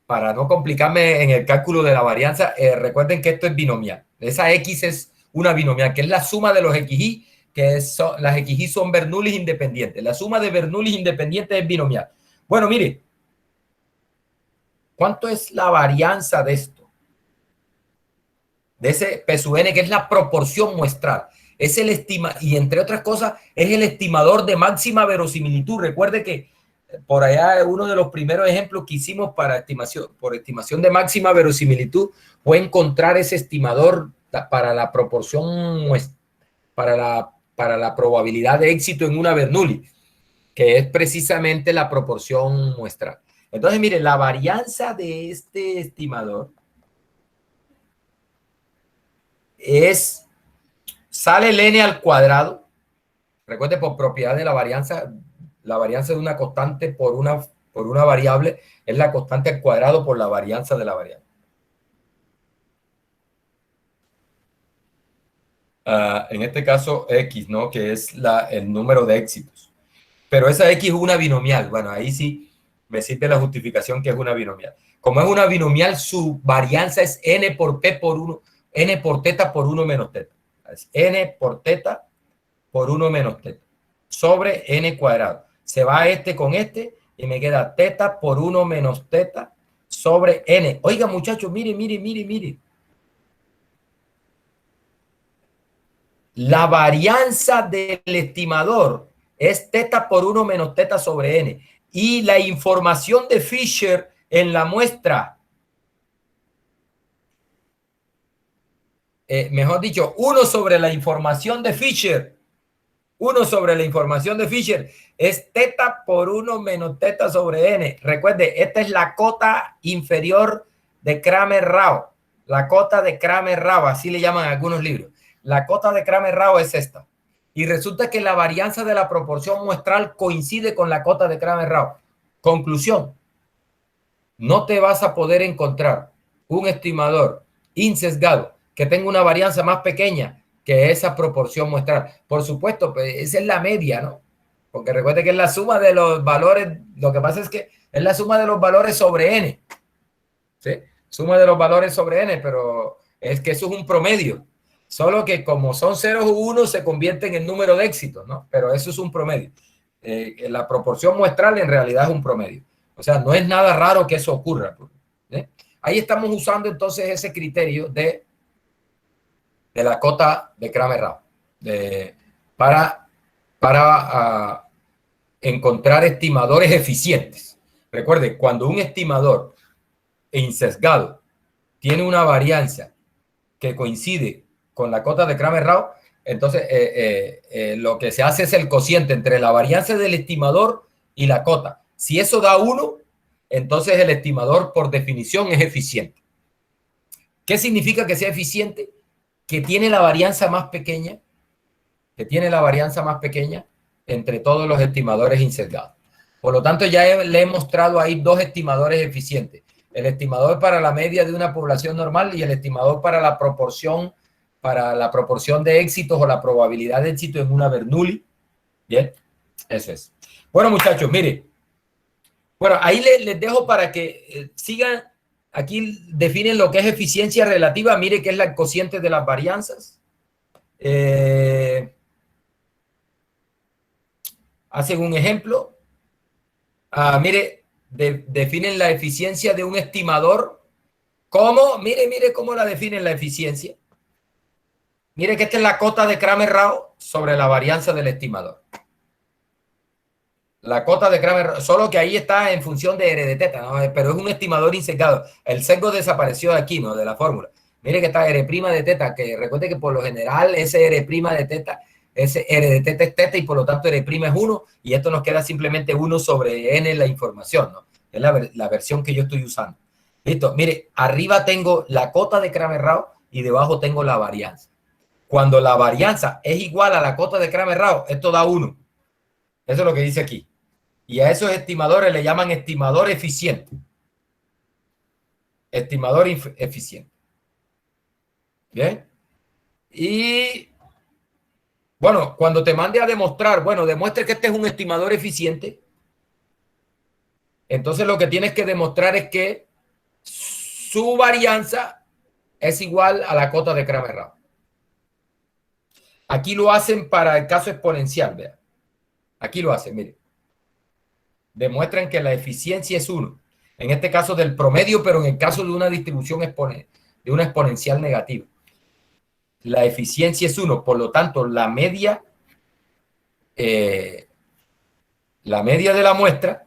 para no complicarme en el cálculo de la varianza, recuerden que esto es binomial. Esa X es una binomial, que es la suma de los XY, las XY son Bernoulli independientes. La suma de Bernoulli independientes es binomial. Bueno, mire, ¿cuánto es la varianza de esto? De ese P sub n, que es la proporción muestral. Es y entre otras cosas, es el estimador de máxima verosimilitud. Recuerde que por allá uno de los primeros ejemplos que hicimos por estimación de máxima verosimilitud fue encontrar ese estimador para la proporción, para la probabilidad de éxito en una Bernoulli, que es precisamente la proporción muestral. Entonces, mire, la varianza de este estimador sale el n al cuadrado. Recuerde, por propiedad de la varianza de una constante por una variable es la constante al cuadrado por la varianza de la variable. en este caso X, ¿no? Que es el número de éxitos. Pero esa X es una binomial. Bueno, ahí sí me sirve la justificación que es una binomial. Como es una binomial, su varianza es n por p por 1, n por teta por 1 menos teta. Es n por teta por 1 menos teta sobre n cuadrado. Se va este con este y me queda teta por 1 menos teta sobre n. Oiga, muchachos, mire, mire, mire, mire. La varianza del estimador es teta por 1 menos teta sobre n. Y la información de Fisher en la muestra, mejor dicho, 1 sobre la información de Fisher, 1 sobre la información de Fisher es teta por 1 menos teta sobre n. Recuerde, esta es la cota inferior de Kramer-Rao. La cota de Kramer-Rao, así le llaman algunos libros. La cota de Kramer-Rao es esta. Y resulta que la varianza de la proporción muestral coincide con la cota de Kramer-Rao. Conclusión: no te vas a poder encontrar un estimador insesgado que tenga una varianza más pequeña que esa proporción muestral. Por supuesto, pues esa es la media, ¿no? Porque recuerde que es la suma de los valores. Lo que pasa es que es la suma de los valores sobre n. ¿Sí? Suma de los valores sobre n, pero es que eso es un promedio. Solo que como son ceros u unos, se convierten en número de éxitos, ¿no? Pero eso es un promedio. La proporción muestral en realidad es un promedio. O sea, no es nada raro que eso ocurra. ¿Sí? Ahí estamos usando entonces ese criterio de la cota de Kramer-Rao para encontrar estimadores eficientes. Recuerde, cuando un estimador insesgado tiene una varianza que coincide con la cota de Kramer-Rao, entonces lo que se hace es el cociente entre la varianza del estimador y la cota. Si eso da 1, entonces el estimador por definición es eficiente. ¿Qué significa que sea eficiente? Que tiene la varianza más pequeña, entre todos los estimadores insesgados. Por lo tanto, ya le he mostrado ahí 2 estimadores eficientes. El estimador para la media de una población normal y el estimador para la proporción de éxitos o la probabilidad de éxito en una Bernoulli. Bien, eso es. Bueno, muchachos, mire. Bueno, ahí les dejo para que sigan. Aquí definen lo que es eficiencia relativa. Mire que es la cociente de las varianzas. Hacen un ejemplo. Mire, definen la eficiencia de un estimador. ¿Cómo? Mire cómo la definen la eficiencia. Mire que esta es la cota de Kramer-Rao sobre la varianza del estimador. La cota de Kramer, solo que ahí está en función de R de teta, ¿no? Pero es un estimador insesgado. El sesgo desapareció de aquí, ¿no? De la fórmula. Mire que está R' de teta, que recuerde que por lo general ese R' de teta, ese R de teta es teta y por lo tanto R' es 1 y esto nos queda simplemente 1 sobre N la información, ¿no? Es la versión que yo estoy usando. Listo, mire, arriba tengo la cota de Kramer-Rao y debajo tengo la varianza. Cuando la varianza es igual a la cota de Kramer-Rao, esto da 1. Eso es lo que dice aquí. Y a esos estimadores le llaman estimador eficiente. Estimador eficiente. Bien. Y bueno, cuando te mande a demostrar, bueno, demuestre que este es un estimador eficiente. Entonces lo que tienes que demostrar es que su varianza es igual a la cota de Kramer-Rao. Aquí lo hacen para el caso exponencial, vean. Aquí lo hacen, mire. Demuestran que la eficiencia es 1. En este caso del promedio, pero en el caso de una distribución de una exponencial negativa. La eficiencia es 1. Por lo tanto, la media de la muestra,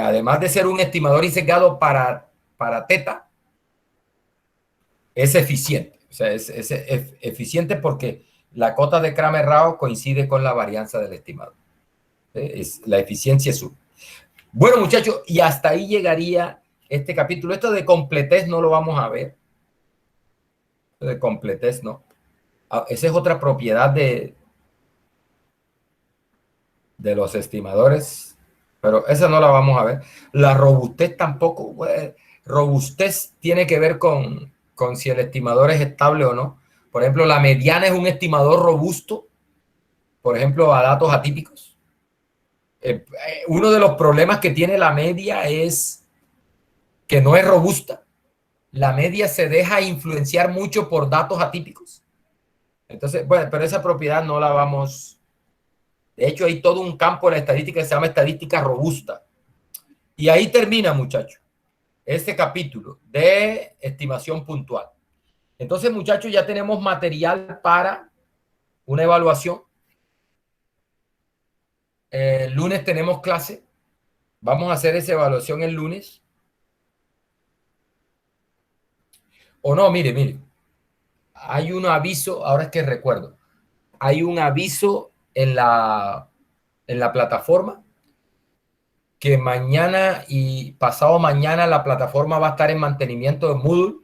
además de ser un estimador insesgado para teta, es eficiente. O sea, es eficiente porque la cota de Kramer-Rao coincide con la varianza del estimador. La eficiencia es 1. Bueno, muchachos, y hasta ahí llegaría este capítulo. Esto de completez no lo vamos a ver. Esto de completez no. Esa es otra propiedad de los estimadores, pero esa no la vamos a ver. La robustez tampoco. Bueno, robustez tiene que ver con si el estimador es estable o no. Por ejemplo, la mediana es un estimador robusto, por ejemplo, a datos atípicos. Uno de los problemas que tiene la media es que no es robusta. La media se deja influenciar mucho por datos atípicos. Entonces, bueno, pero esa propiedad no la vamos... De hecho, hay todo un campo de la estadística que se llama estadística robusta. Y ahí termina, muchachos, este capítulo de estimación puntual. Entonces, muchachos, ya tenemos material para una evaluación. El lunes tenemos clase. Vamos a hacer esa evaluación el lunes. O no, mire. Hay un aviso, ahora es que recuerdo. Hay un aviso en la plataforma que mañana y pasado mañana la plataforma va a estar en mantenimiento de Moodle.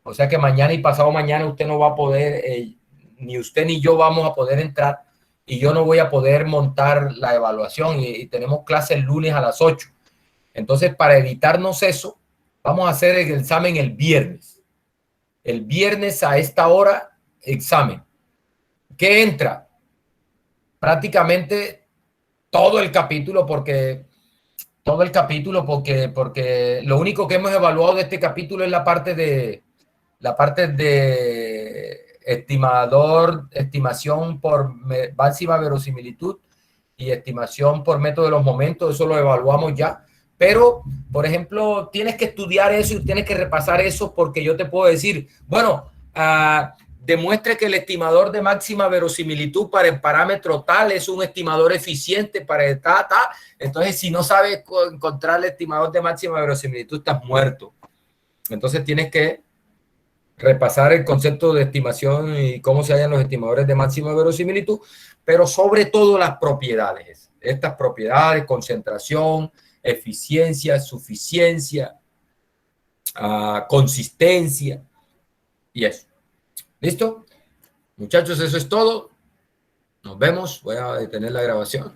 O sea que mañana y pasado mañana usted no va a poder, ni usted ni yo vamos a poder entrar y yo no voy a poder montar la evaluación y tenemos clase el lunes a las 8. Entonces, para evitarnos eso, vamos a hacer el examen el viernes. El viernes a esta hora, examen. ¿Qué entra? Prácticamente todo el capítulo porque lo único que hemos evaluado de este capítulo es la parte de estimación por máxima verosimilitud y estimación por método de los momentos. Eso lo evaluamos ya. Pero, por ejemplo, tienes que estudiar eso y tienes que repasar eso porque yo te puedo decir, bueno, demuestre que el estimador de máxima verosimilitud para el parámetro tal es un estimador eficiente para el ta. Entonces, si no sabes encontrar el estimador de máxima verosimilitud, estás muerto. Entonces, tienes que repasar el concepto de estimación y cómo se hallan los estimadores de máxima verosimilitud, pero sobre todo las propiedades. Estas propiedades, concentración, eficiencia, suficiencia, consistencia y eso. ¿Listo? Muchachos, eso es todo. Nos vemos. Voy a detener la grabación.